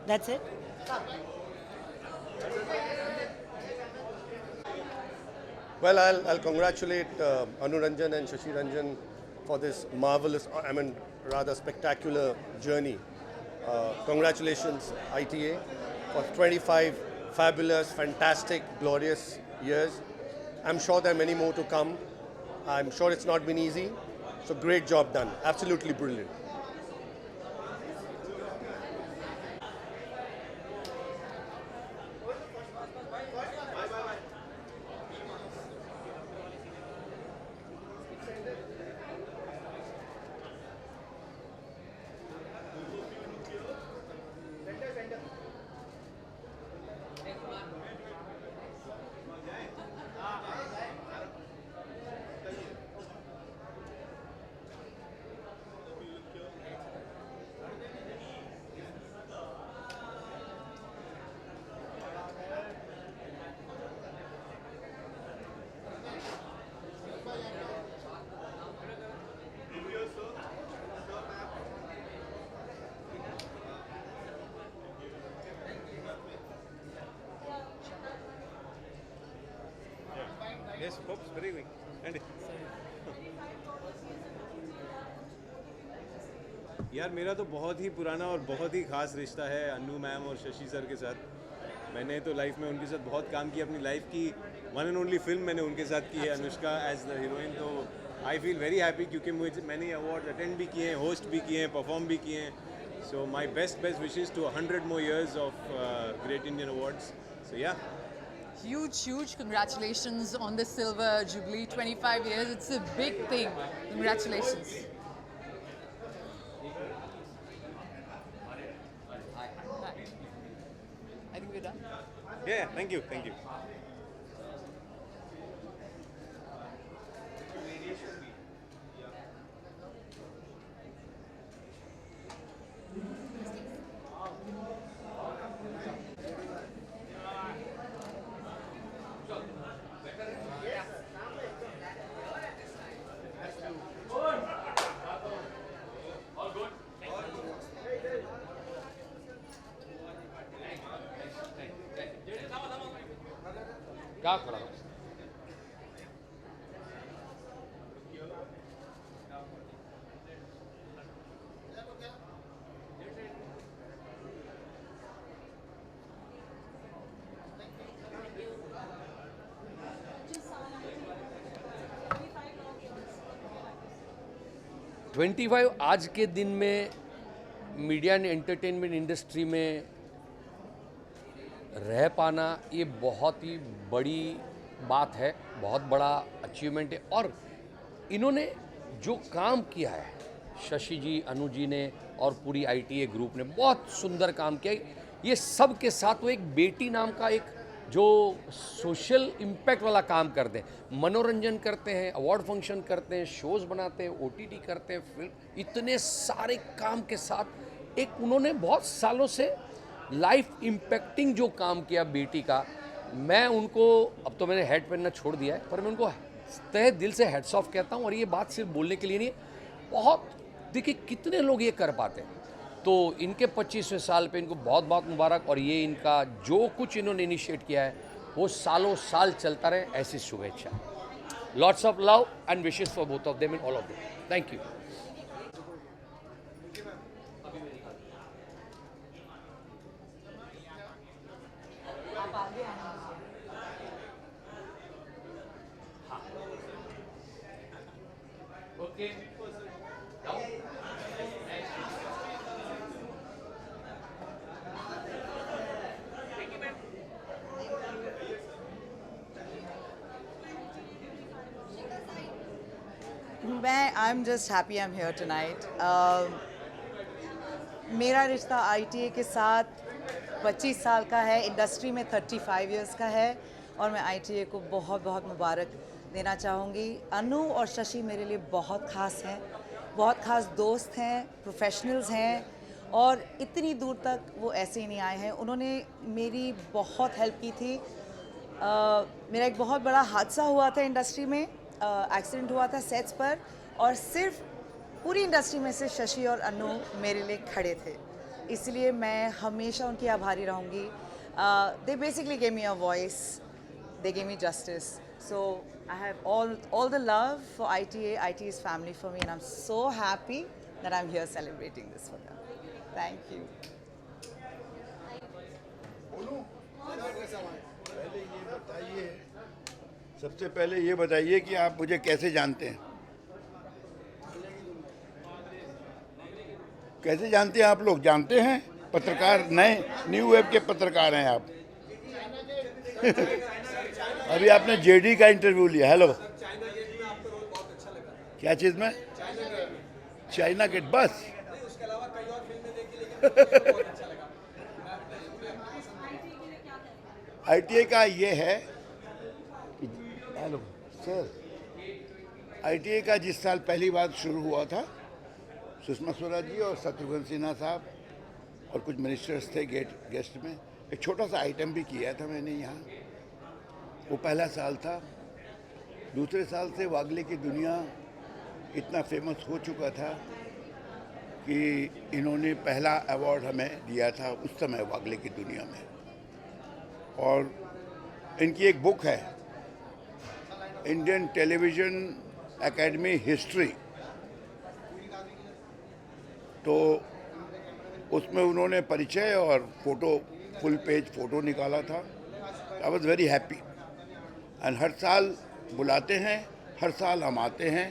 That's it. Well, I'll congratulate Anu Ranjan and Shashi Ranjan for this marvelous, I mean, rather spectacular journey. Congratulations, ITA, for 25 fabulous, fantastic, glorious years. I'm sure there are many more to come. I'm sure it's not been easy. So great job done. Absolutely brilliant. Yes, folks, very weak. And यार मेरा तो बहुत ही पुराना और बहुत ही ख़ास रिश्ता है अन्नू मैम और शशि सर के साथ। मैंने तो लाइफ में उनके साथ बहुत काम किया, अपनी लाइफ की वन एंड ओनली फिल्म मैंने उनके साथ की है, अनुष्का एज द हीरोइन। तो आई फील वेरी हैप्पी क्योंकि मैंने अवार्ड अटेंड भी किए हैं, होस्ट भी किए हैं, परफॉर्म भी किए हैं। So my best wishes to 100 more years of Great Indian Awards. So yeah. Huge congratulations on the Silver Jubilee, 25 years. It's a big thing. Congratulations. I think we're done. Yeah, thank you. 25 आज के दिन में media and entertainment industry में रह पाना ये बहुत ही बड़ी बात है, बहुत बड़ा अचीवमेंट है। और इन्होंने जो काम किया है, शशि जी, अनु जी ने और पूरी ITA ग्रुप ने बहुत सुंदर काम किया। ये सब के साथ वो एक बेटी नाम का एक जो सोशल इम्पैक्ट वाला काम करते हैं, मनोरंजन करते हैं, अवार्ड फंक्शन करते हैं, शोज़ बनाते हैं, OTT करते हैं, फिल्म, इतने सारे काम के साथ एक उन्होंने बहुत सालों से लाइफ इम्पैक्टिंग जो काम किया बेटी का। मैं उनको, अब तो मैंने हेड पहनना छोड़ दिया है, पर मैं उनको तहे दिल से हेड्स ऑफ कहता हूँ। और ये बात सिर्फ बोलने के लिए नहीं, बहुत देखिए कितने लोग ये कर पाते हैं। तो इनके 25वें साल पे इनको बहुत बहुत मुबारक। और ये इनका जो कुछ इन्होंने इनिशिएट किया है वो सालों साल चलता रहे, ऐसी शुभेच्छा। Lots of love and wishes for both of them and all of them. Thank you. मैं I am just happy I am here tonight. मेरा रिश्ता ITA के साथ 25 साल का है, इंडस्ट्री में 35 इयर्स का है और मैं ITA को बहुत बहुत मुबारक देना चाहूँगी। अनु और शशि मेरे लिए बहुत ख़ास हैं, बहुत ख़ास दोस्त हैं, प्रोफेशनल्स हैं और इतनी दूर तक वो ऐसे ही नहीं आए हैं। उन्होंने मेरी बहुत हेल्प की थी। मेरा एक बहुत बड़ा हादसा हुआ था इंडस्ट्री में, एक्सीडेंट हुआ था सेट्स पर और सिर्फ पूरी इंडस्ट्री में से शशि और अनु मेरे लिए खड़े थे, इसलिए मैं हमेशा उनकी आभारी रहूँगी। They basically gave me a voice, they gave me justice, so I have all the love for ITA. ITA is family for me and I'm so happy that I'm here celebrating this for them. Thank you. सबसे पहले ये बताइए कि आप मुझे कैसे जानते हैं? कैसे जानते हैं आप लोग? जानते हैं? पत्रकार, नए न्यू वेब के पत्रकार हैं आप। अभी आपने JD का इंटरव्यू लिया। हेलो, क्या चीज़ में? चाइना गेट, बस। ITA का ये है, हेलो सर, ITA का जिस साल पहली बार शुरू हुआ था, सुषमा स्वराज जी और शत्रुघ्न सिन्हा साहब और कुछ मिनिस्टर्स थे गेस्ट में, एक छोटा सा आइटम भी किया था मैंने यहाँ। वो पहला साल था। दूसरे साल से वागले की दुनिया इतना फेमस हो चुका था कि इन्होंने पहला अवार्ड हमें दिया था उस समय वागले की दुनिया में। और इनकी एक बुक है, इंडियन टेलीविज़न एकेडमी हिस्ट्री, तो उसमें उन्होंने परिचय और फोटो, फुल पेज फोटो निकाला था। I was very happy and हर साल बुलाते हैं, हर साल हम आते हैं।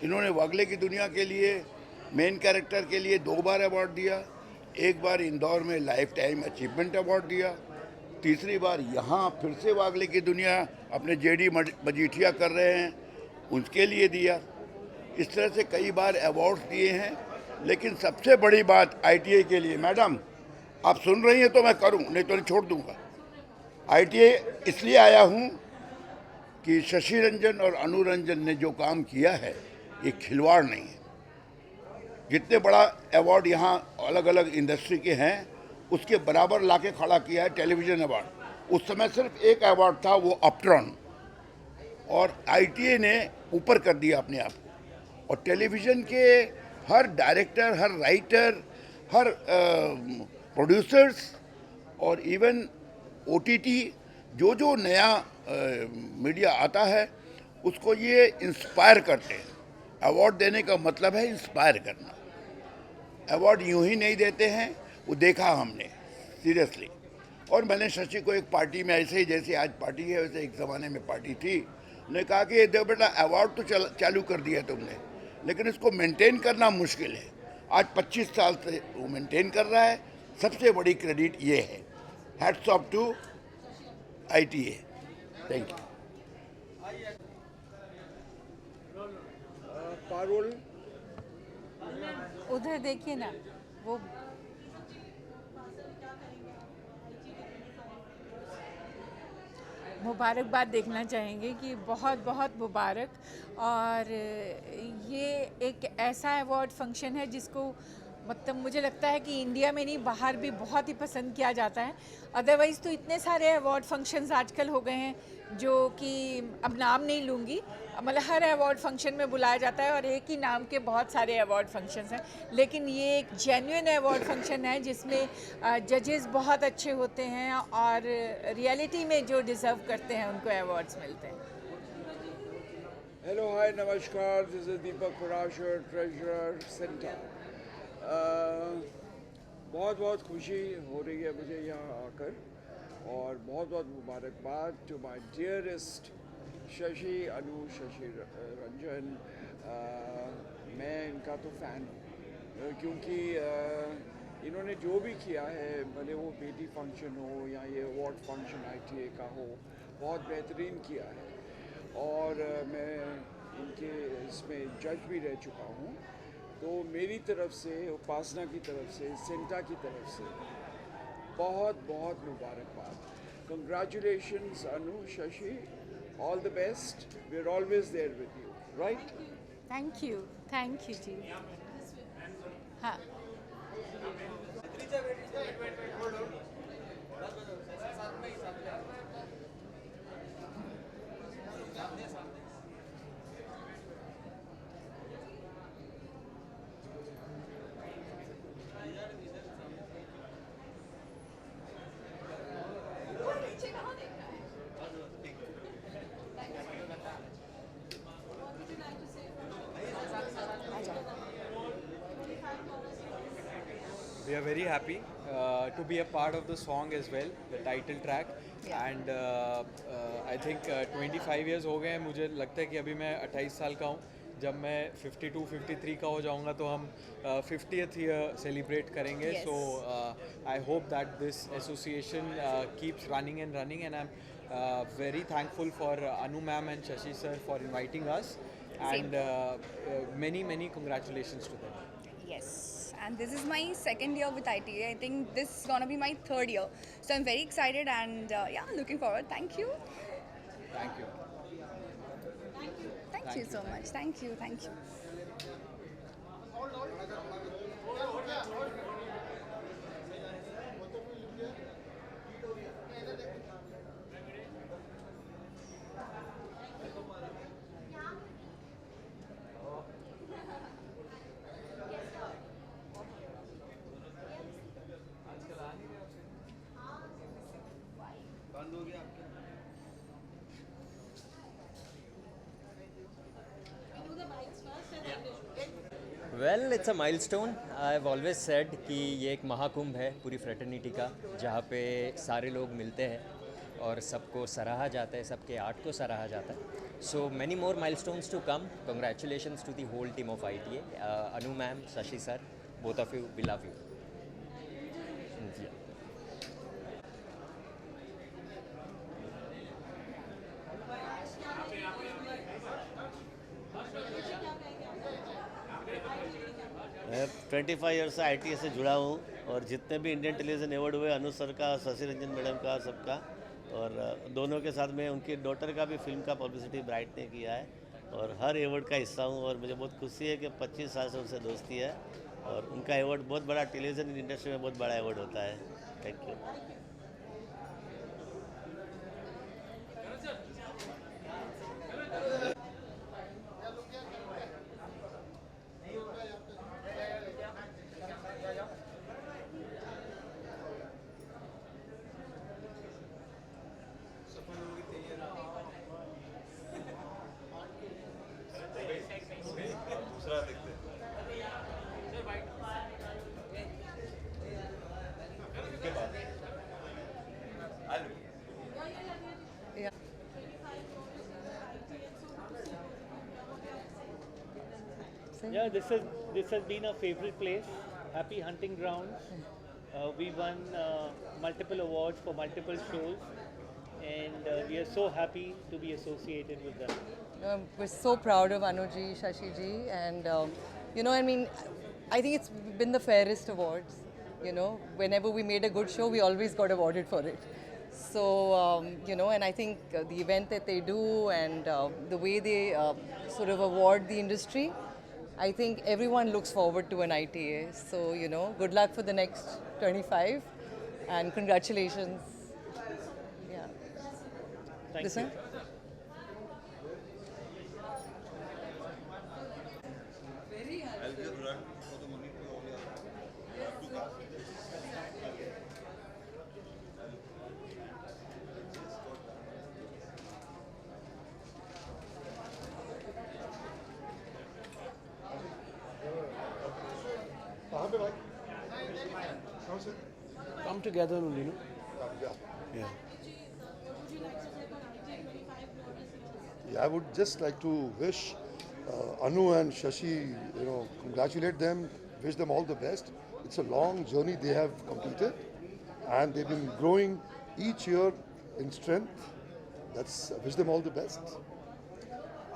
इन्होंने वागले की दुनिया के लिए मेन कैरेक्टर के लिए 2 बार अवार्ड दिया, एक बार इंदौर में लाइफ टाइम अचीवमेंट अवार्ड दिया, तीसरी बार यहाँ फिर से वागले की दुनिया अपने JD मजीठिया कर रहे हैं उनके लिए दिया। इस तरह से कई बार अवार्ड्स दिए हैं। लेकिन सबसे बड़ी बात ITA के लिए, मैडम आप सुन रही हैं तो मैं करूं, नहीं तो नहीं छोड़ दूंगा। ITA इसलिए आया हूं कि शशि रंजन और अनु रंजन ने जो काम किया है ये खिलवाड़ नहीं है। जितने बड़ा अवार्ड यहाँ अलग अलग इंडस्ट्री के हैं उसके बराबर लाके खड़ा किया है टेलीविज़न अवार्ड। उस समय सिर्फ एक अवार्ड था, वो अपट्रॉन, और ITA ने ऊपर कर दिया अपने आप को। और टेलीविज़न के हर डायरेक्टर, हर राइटर, हर प्रोड्यूसर्स और इवन OTT जो नया मीडिया आता है उसको ये इंस्पायर करते हैं। अवार्ड देने का मतलब है इंस्पायर करना। अवार्ड यूं ही नहीं देते हैं, वो देखा हमने सीरियसली। और मैंने शशि को एक पार्टी में, ऐसे ही जैसे आज पार्टी है वैसे एक ज़माने में पार्टी थी, उन्होंने कहा कि दे बेटा अवार्ड तो चालू कर दिया तुमने, लेकिन इसको मेंटेन करना मुश्किल है। आज 25 साल से वो मेंटेन कर रहा है, सबसे बड़ी क्रेडिट ये है। Hats off to ITA। Thank you. Parul, उधर देखिए ना, वो मुबारकबाद देखना चाहेंगे कि बहुत बहुत मुबारक। और ये एक ऐसा अवार्ड फंक्शन है जिसको मतलब मुझे लगता है कि इंडिया में नहीं बाहर भी बहुत ही पसंद किया जाता है। अदरवाइज़ तो इतने सारे अवार्ड फंक्शंस आजकल हो गए हैं जो कि अब नाम नहीं लूँगी, मतलब हर अवार्ड फंक्शन में बुलाया जाता है और एक ही नाम के बहुत सारे अवार्ड फंक्शंस हैं। लेकिन ये एक जेन्युइन अवार्ड फंक्शन है जिसमें जजेस बहुत अच्छे होते हैं और रियलिटी में जो डिज़र्व करते हैं उनको अवार्ड्स मिलते हैं। हेलो, हाय, नमस्कार, this is Deepak Kurashar, treasurer centre. बहुत बहुत खुशी हो रही है मुझे यहाँ आकर और बहुत बहुत मुबारकबाद टू माय डियरेस्ट शशि अनु शशि रंजन, मैं इनका तो फ़ैन हूँ क्योंकि इन्होंने जो भी किया है, भले वो बेटी फंक्शन हो या ये अवार्ड फंक्शन ITA का हो, बहुत बेहतरीन किया है। और मैं इनके इसमें जज भी रह चुका हूँ, तो मेरी तरफ से, उपासना की तरफ से, सेंटा की तरफ से बहुत बहुत मुबारकबाद। Congratulations Anu, Shashi, all the best, we are always there with you, right? Thank you ji. हाँ We are very happy to be a part of the song as well, the title track. And I think 25 years हो गए हैं। मुझे लगता है कि अभी मैं 28 साल का हूँ। जब मैं 52, 53 का हो जाऊँगा तो हम 50th year celebrate करेंगे. Yes. So I hope that this association keeps running and running, and I'm very thankful for Anu ma'am and Shashi sir for inviting us. And many congratulations to them. Yes, and this is my second year with ITA. I think this is gonna be my third year. So I'm very excited and yeah, looking forward. Thank you. Thank you. Thank you so much. Thank you. Thank you. Well it's a milestone. I have always said कि ये एक महाकुंभ है पूरी fraternity का, जहाँ पे सारे लोग मिलते हैं और सबको सराहा जाता है, सबके आर्ट को सराहा जाता है। So many more milestones to come. Congratulations to the whole team of ITA, Anu ma'am, Shashi sir, both of you, we love you. मैं 25 ईयर से ITA से जुड़ा हूँ और जितने भी इंडियन टेलीविज़न अवार्ड हुए, अनु सर का, शशि रंजन मैडम का, सबका, और दोनों के साथ में उनकी डॉटर का भी फिल्म का पब्लिसिटी ब्राइट ने किया है और हर अवार्ड का हिस्सा हूँ। और मुझे बहुत खुशी है कि 25 साल से उनसे दोस्ती है और उनका अवार्ड बहुत बड़ा, टेलीविज़न इंडस्ट्री में बहुत बड़ा अवार्ड होता है। Thank you. दूसरा देखते हैं। इनके बाद Yeah, this has been a favorite place. Happy hunting grounds. We won multiple awards for multiple shows, and we are so happy to be associated with them. We're so proud of Anuji, Shashi ji, and you know, I mean, I think it's been the fairest awards. You know, whenever we made a good show, we always got awarded for it. So you know, and I think the event that they do and the way they sort of award the industry, I think everyone looks forward to an ITA. So you know, good luck for the next 25, and congratulations. Yeah. Thank you. Come together only, no? Yeah. I would just like to wish Anu and Shashi, congratulate them, wish them all the best. It's a long journey they have completed, and they've been growing each year in strength. I wish them all the best.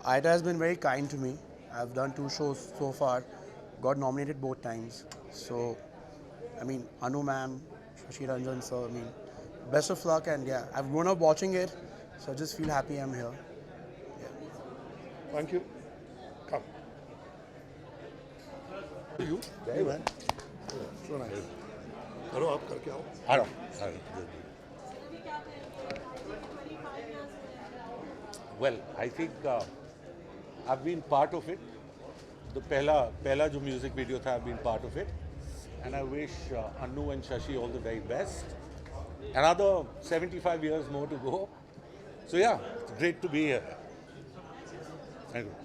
Aida has been very kind to me. I've done 2 shows so far, got nominated both times. So, I mean, Anu ma'am, Shashi Ranjan sir, I mean, best of luck, and yeah, I've grown up watching it, so I just feel happy I'm here. Thank you. Come. You? Hey, man. So nice. करो आप करके आओ. I don't. Well, I think I've been part of it. The पहला जो music video था, I've been part of it, and I wish Anu and Shashi all the very best. Another 75 years more to go. So yeah, it's great to be here. Thank you.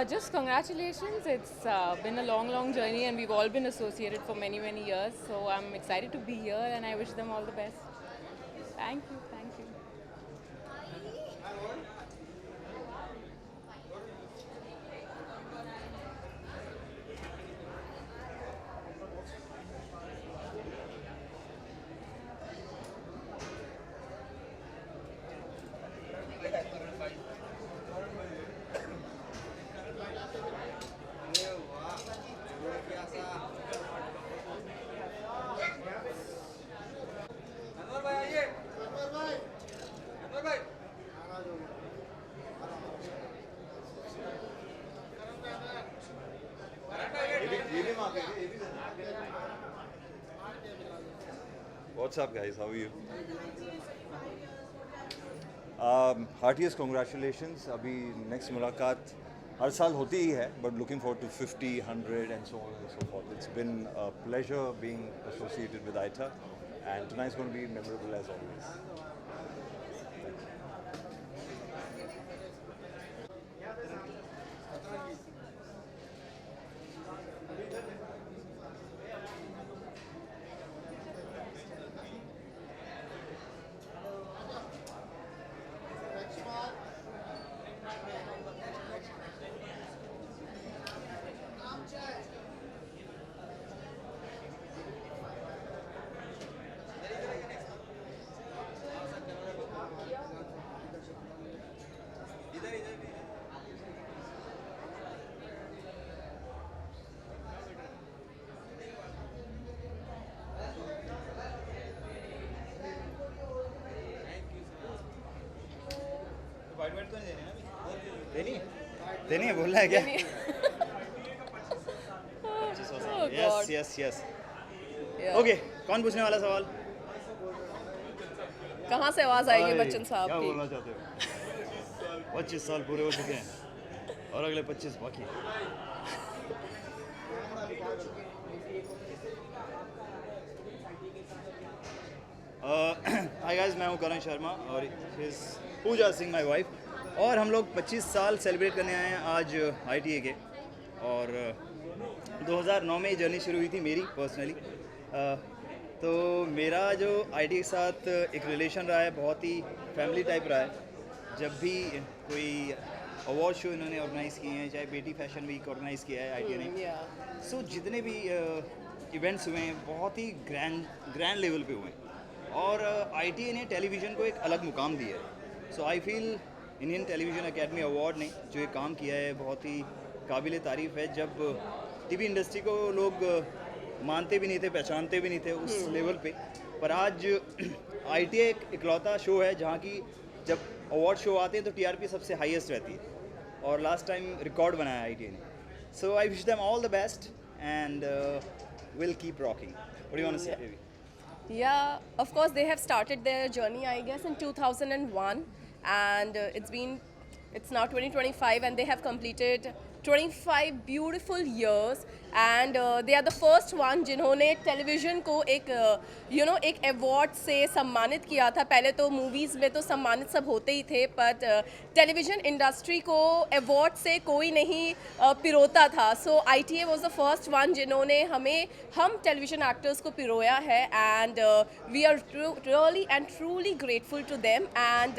Just congratulations. It's been a long journey, and we've all been associated for many years. So I'm excited to be here, and I wish them all the best. Thank you. What's up, guys? How are you? Heartiest congratulations. अभी next मुलाकात हर साल होती ही है, but looking forward to 50, 100 and so on and so forth. It's been a pleasure being associated with Aita, and tonight's going to be memorable as always. देनी है बोलना है क्या? यस ओके, कौन पूछने वाला सवाल? कहाँ से आवाज आएगी बच्चन साहब क्या की? बोलना चाहते हो? 25 साल पूरे हो चुके हैं और अगले 25 बाकी। हाय गाइस, मैं हूँ करण शर्मा और पूजा सिंह माय वाइफ, और हम लोग 25 साल सेलिब्रेट करने आए हैं आज ITA के। और 2009 में ये जर्नी शुरू हुई थी मेरी पर्सनली। तो मेरा जो ITA के साथ एक रिलेशन रहा है, बहुत ही फैमिली टाइप रहा है। जब भी कोई अवार्ड शो इन्होंने ऑर्गेनाइज़ किए हैं, चाहे बेटी फैशन वीक ऑर्गेनाइज़ किया है ITA ने, सो जितने भी इवेंट्स हुए हैं बहुत ही ग्रैंड लेवल पे हुए हैं, और ITA ने टेलीविज़न को एक अलग मुकाम दिया है। So I feel Indian television academy award ने जो ये काम किया है बहुत ही काबिल तारीफ़ है। जब टीवी इंडस्ट्री को लोग मानते भी नहीं थे, पहचानते भी नहीं थे उस लेवल पे। पर आज ITA एक इकलौता शो है जहाँ की जब अवार्ड शो आते हैं तो TRP सबसे हाईएस्ट रहती है, और लास्ट टाइम रिकॉर्ड बनाया ITA ने। So I wish them all the best and will keep rocking. What do you want to say baby? Yeah, of course, they have started their journey, I guess, in 2001, and it's now 2025, and they have completed 25 beautiful years, and they are the first one जिन्होंने television को एक award से सम्मानित किया था। पहले तो movies में तो सम्मानित सब होते ही थे, पर टेलीविज़न इंडस्ट्री को अवार्ड से कोई नहीं पिरोता था। सो ITA was the first one जिन्होंने हम टेलीविज़न एक्टर्स को पिरोया है, and we are really and truly grateful to them, and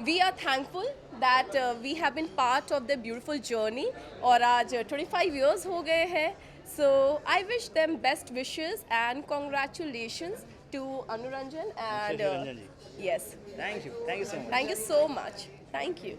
we are thankful that we have been part of their beautiful journey, और आज 25 years हो गए हैं। So I wish them best wishes and congratulations to Anu Ranjan and Shashi Ranjan ji. yes, Thank you so much. thank you so much, thank you.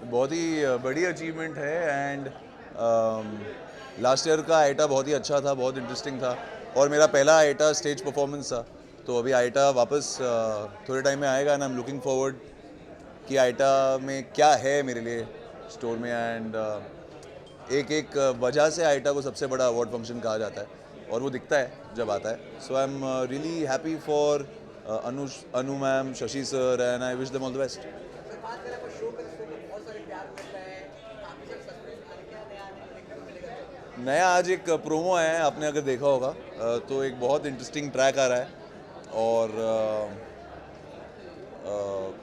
बहुत ही बड़ी achievement है, and last year का iota बहुत ही अच्छा था, बहुत interesting था, और मेरा पहला आइटा स्टेज परफॉर्मेंस था। तो अभी आइटा वापस थोड़े टाइम में आएगा, and I am looking forward कि आइटा में क्या है मेरे लिए स्टोर में, एंड एक वजह से आइटा को सबसे बड़ा अवार्ड फंक्शन कहा जाता है, और वो दिखता है जब आता है। So I am really happy for Anu ma'am, Shashi sir, and I wish them all the best. नया आज एक प्रोमो है, आपने अगर देखा होगा तो एक बहुत इंटरेस्टिंग ट्रैक आ रहा है, और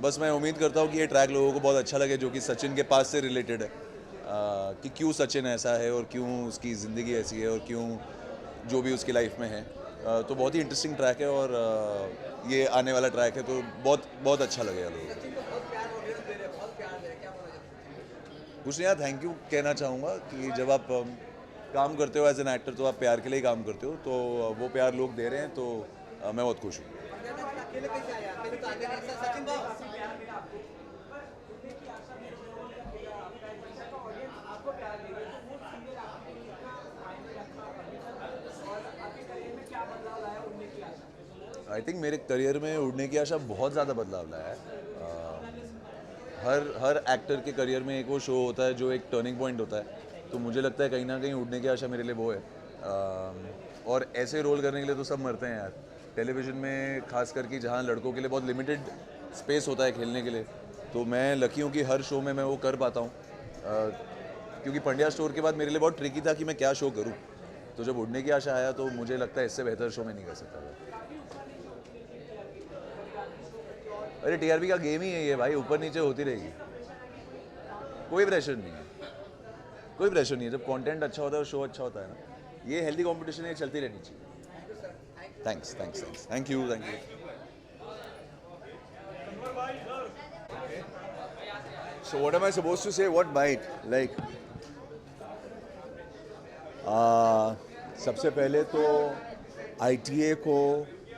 बस मैं उम्मीद करता हूँ कि ये ट्रैक लोगों को बहुत अच्छा लगे, जो कि सचिन के पास से रिलेटेड है, कि क्यों सचिन ऐसा है और क्यों उसकी ज़िंदगी ऐसी है और क्यों जो भी उसकी लाइफ में है। तो बहुत ही इंटरेस्टिंग ट्रैक है, और ये आने वाला ट्रैक है, तो बहुत अच्छा लगेगा लोगों को। कुछ नहीं यार, थैंक यू कहना चाहूँगा कि जब आप काम करते हो एज एन एक्टर तो आप प्यार के लिए ही काम करते हो, तो वो प्यार लोग दे रहे हैं, तो मैं बहुत खुश हूँ। आई थिंक मेरे करियर में उड़ने की आशा बहुत ज़्यादा बदलाव लाया है। हर एक्टर के करियर में एक वो शो होता है जो एक टर्निंग पॉइंट होता है, तो मुझे लगता है कहीं ना कहीं उड़ने की आशा मेरे लिए वो है। और ऐसे रोल करने के लिए तो सब मरते हैं यार, टेलीविज़न में खास करके जहाँ लड़कों के लिए बहुत लिमिटेड स्पेस होता है खेलने के लिए, तो मैं लकी हूँ कि हर शो में मैं वो कर पाता हूँ। क्योंकि पंड्या स्टोर के बाद मेरे लिए बहुत ट्रिकी था कि मैं क्या शो करूँ, तो जब उड़ने की आशा आया तो मुझे लगता है इससे बेहतर शो मैं नहीं कर सकता था। अरे TRP का गेम ही है ये भाई, ऊपर नीचे होती रहेगी, कोई प्रेशर नहीं है, कोई प्रेशर नहीं है। जब कंटेंट अच्छा होता है और शो अच्छा होता है ना, ये हेल्दी कंपटीशन है, चलती रहनी चाहिए। Thanks, thank you. So what am I supposed to say? What might? Like, सबसे पहले तो ITA को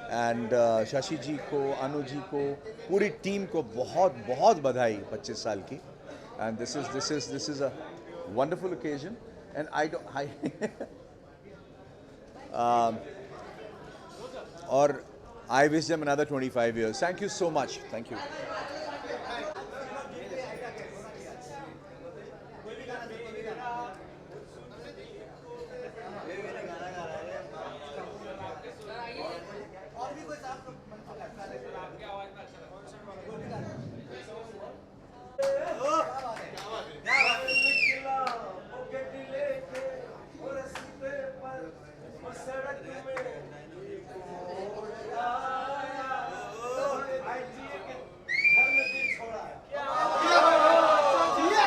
एंड शशि जी को, अनु जी को, पूरी टीम को बहुत बहुत बधाई 25 साल की। And this is a wonderful occasion, and और I wish them another 25 years. Thank you so much. Thank you.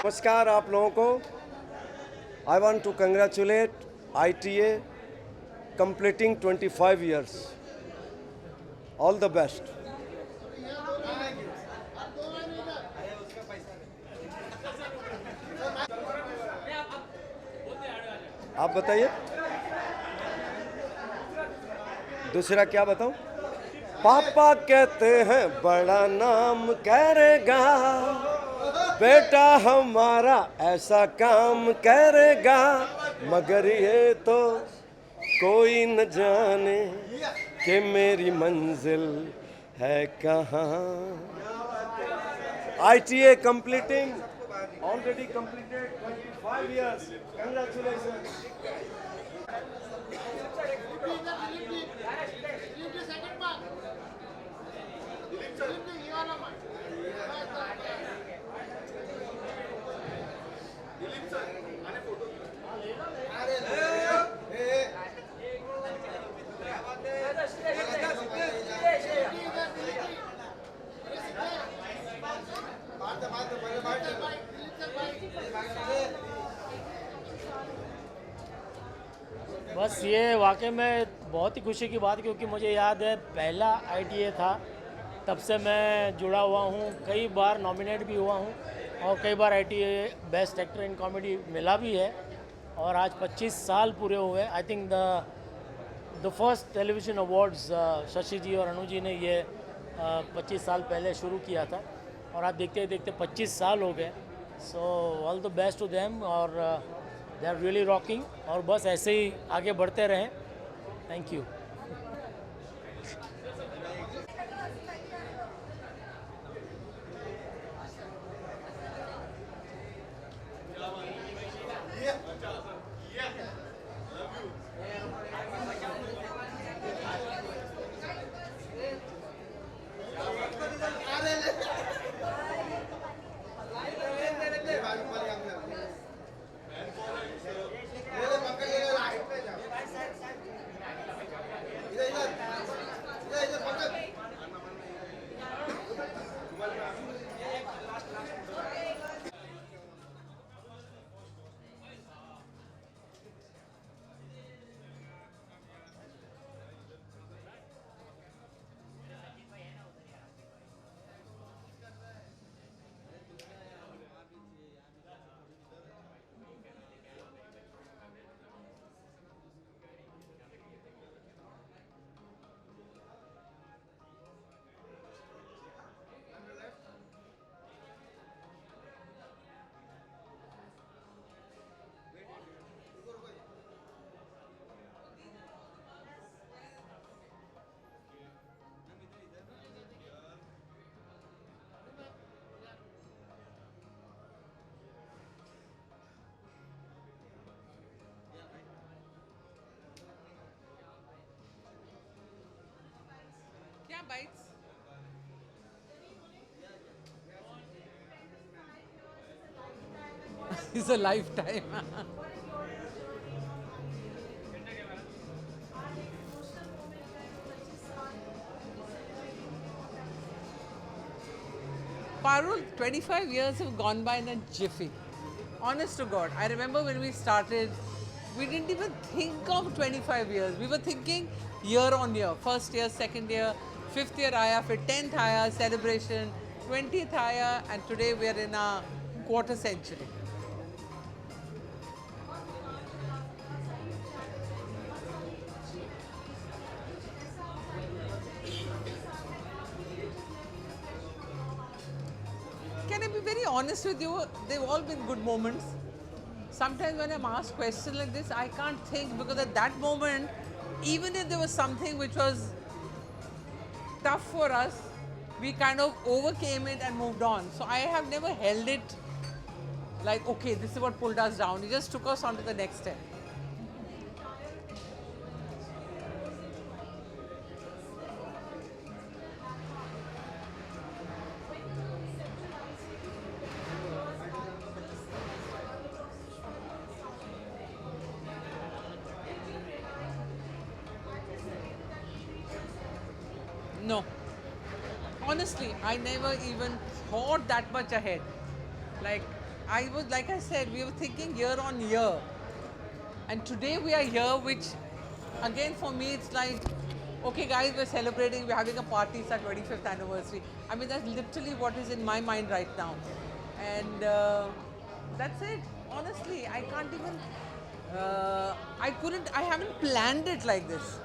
नमस्कार आप लोगों को. I want to congratulate ITA completing 25 years. All the best. आप बताइए दूसरा क्या बताऊं. पापा कहते हैं बड़ा नाम करेगा, बेटा हमारा ऐसा काम करेगा, मगर ये तो कोई न जाने कि मेरी मंजिल है कहाँ. ITA completing, already completed 25 years. Congratulations. बस ये वाकई में बहुत ही खुशी की बात, क्योंकि मुझे याद है पहला ITA था, तब से मैं जुड़ा हुआ हूँ. कई बार नॉमिनेट भी हुआ हूँ और कई बार ITA best actor in comedy मिला भी है. और आज 25 साल पूरे हुए. I think the first television awards Shashi ji और अनु जी ने ये 25 साल पहले शुरू किया था और आज देखते ही देखते 25 साल हो गए. So all the best to them और दे आर रियली रॉकिंग. और बस ऐसे ही आगे बढ़ते रहें. Thank you. Bites. It's a lifetime. Parul, 25 years have gone by in a jiffy. Honest to God, I remember when we started, we didn't even think of 25 years. We were thinking year on year, first year, second year, 5th year आया, फिर 10th आया, celebration, 20th आया, and today we are in a quarter century. Can I be very honest with you? They've all been good moments. Sometimes when I'm asked questions like this, I can't think, because at that moment, even if there was something which was tough for us, we kind of overcame it and moved on. So I have never held it like, okay, this is what pulled us down. It just took us on to the next step. No. Honestly, I never even thought that much ahead. Like, I was, like I said, we were thinking year on year. And today we are here, which again for me it's like, okay guys, we're celebrating, we're having a party, it's our 25th anniversary. I mean, that's literally what is in my mind right now. And that's it. Honestly, I can't even, I haven't planned it like this.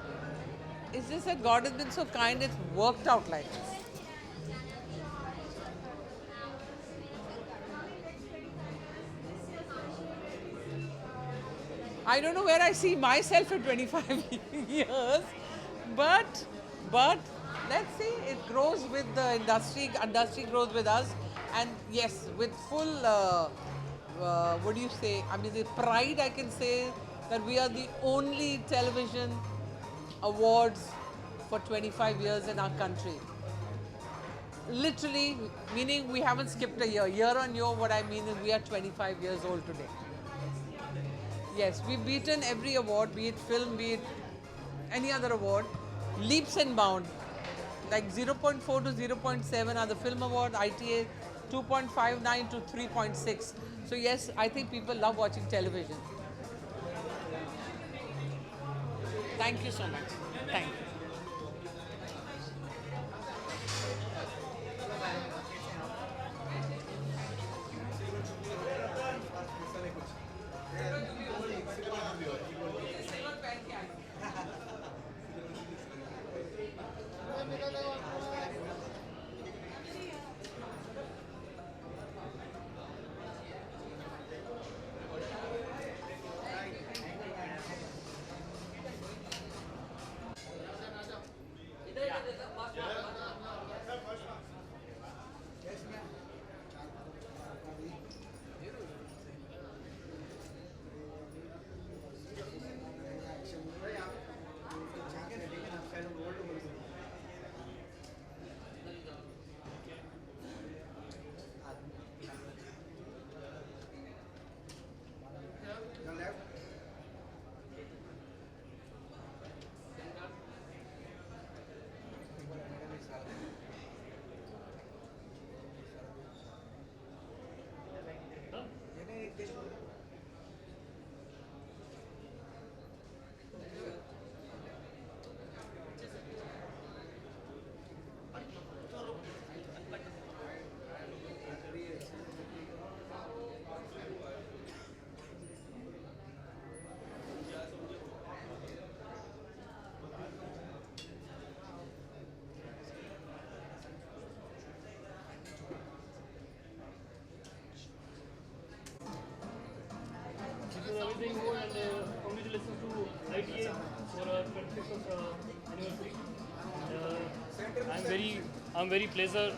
It's just that God has been so kind, it's worked out like this. I don't know where I see myself in 25 years, but let's see. It grows with the industry grows with us, and yes, with full what do you say? I mean, the pride I can say that we are the only television awards for 25 years in our country. Literally, meaning we haven't skipped a year. Year on year, what I mean is we are 25 years old today. Yes, we've beaten every award, be it film, be it any other award, leaps and bounds. Like 0.4 to 0.7 are the film award, ITA 2.59 to 3.6. So yes, I think people love watching television. Thank you so much. Thank you. Everything good, and congratulations to ITA for 25th anniversary. I'm very pleasure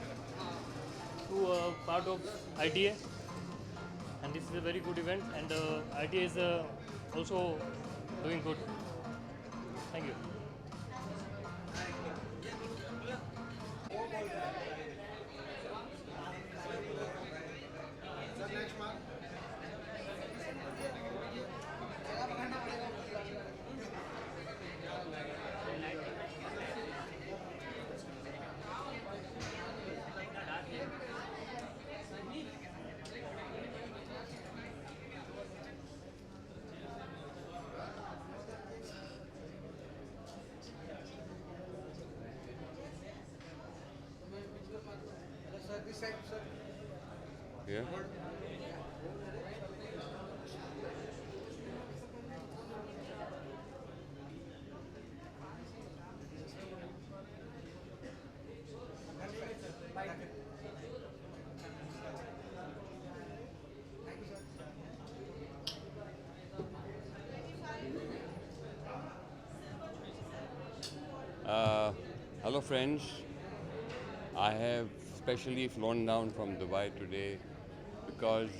to part of ITA, and this is a very good event, and ITA is also doing good. Thank you. Yeah. Hello friends, I have specially flown down from Dubai today because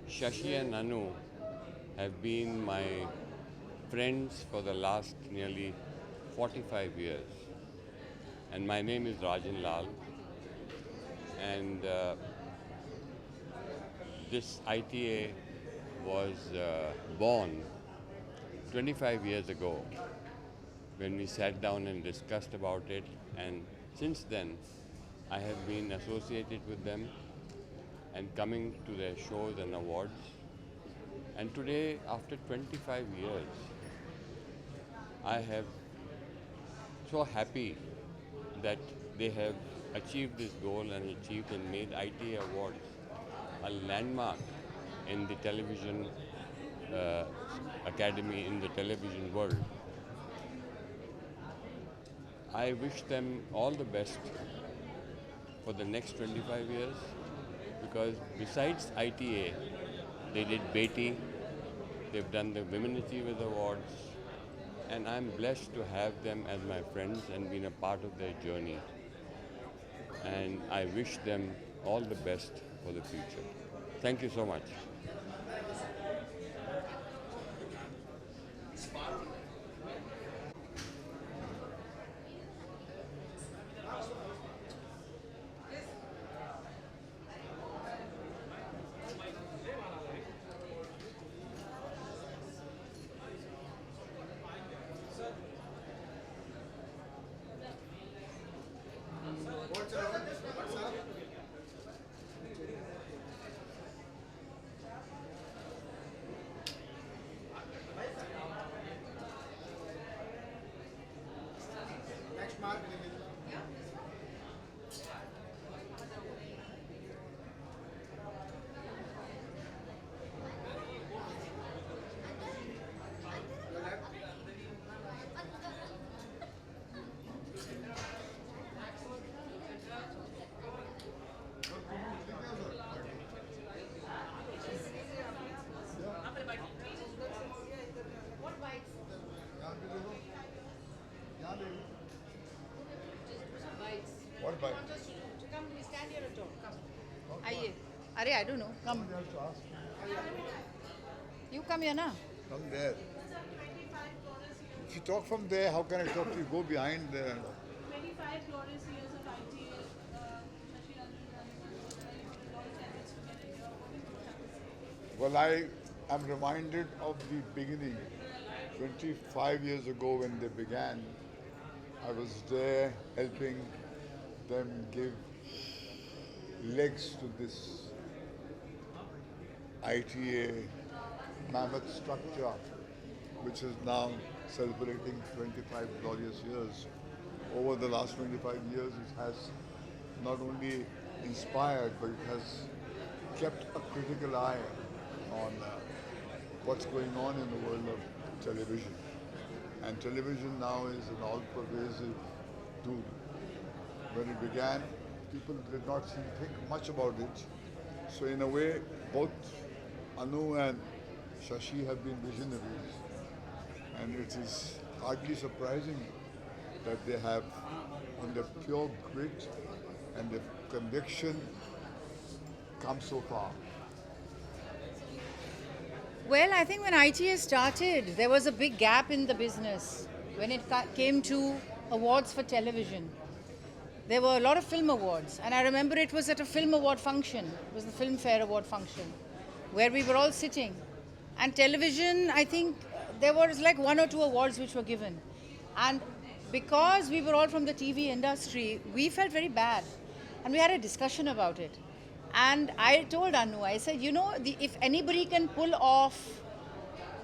Shashi and Anu have been my friends for the last nearly 45 years. And my name is Rajan Lal, and this ITA was born 25 years ago when we sat down and discussed about it, and since then I have been associated with them and coming to their shows and awards. And today, after 25 years, I have so happy that they have achieved this goal and achieved and made ITA Awards a landmark in the television academy, in the television world. I wish them all the best for the next 25 years, because besides ITA, they did Beti, they've done the Women Achievers Awards, and I'm blessed to have them as my friends and been a part of their journey. And I wish them all the best for the future. Thank you so much. What bike? आइए अरे I don't know come you come here na Come there. If you talk from there, how can I talk to you? Go behind there. 25 glorious years of ITA. Shashi Ranjan, Well, I am reminded of the beginning. 25 years ago when they began, I was there helping them give legs to this ITA mammoth structure, which is now celebrating 25 glorious years. Over the last 25 years, it has not only inspired, but it has kept a critical eye on what's going on in the world of television. And television now is an all-pervasive tool. When it began, people did not think much about it. So in a way, both Anu and Shashi have been visionaries. And it is hardly surprising that they have, on their pure grit and their conviction, come so far. Well, I think when ITA started, there was a big gap in the business when it came to awards for television. There were a lot of film awards, and I remember it was at a film award function. It was the Filmfare Award function, where we were all sitting. And television, I think there was like 1 or 2 awards which were given. And because we were all from the TV industry, we felt very bad. And we had a discussion about it. And I told Anu, I said, you know, if anybody can pull off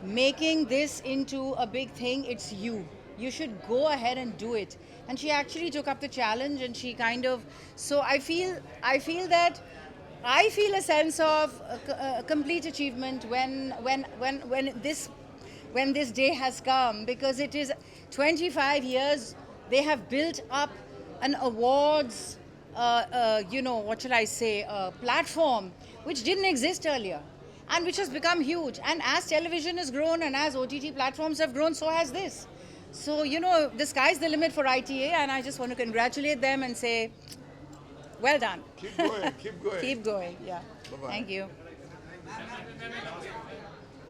making this into a big thing, it's you. You should go ahead and do it. And she actually took up the challenge, and she kind of, so I feel that I feel a sense of complete achievement when this day has come, because it is 25 years they have built up an awards what shall I say, platform which didn't exist earlier and which has become huge. And as television has grown and as OTT platforms have grown, so has this. So, you know, the sky's the limit for ITA, and I just want to congratulate them and say, well done. Keep going, keep going. Keep going, yeah. Bye-bye. Thank you.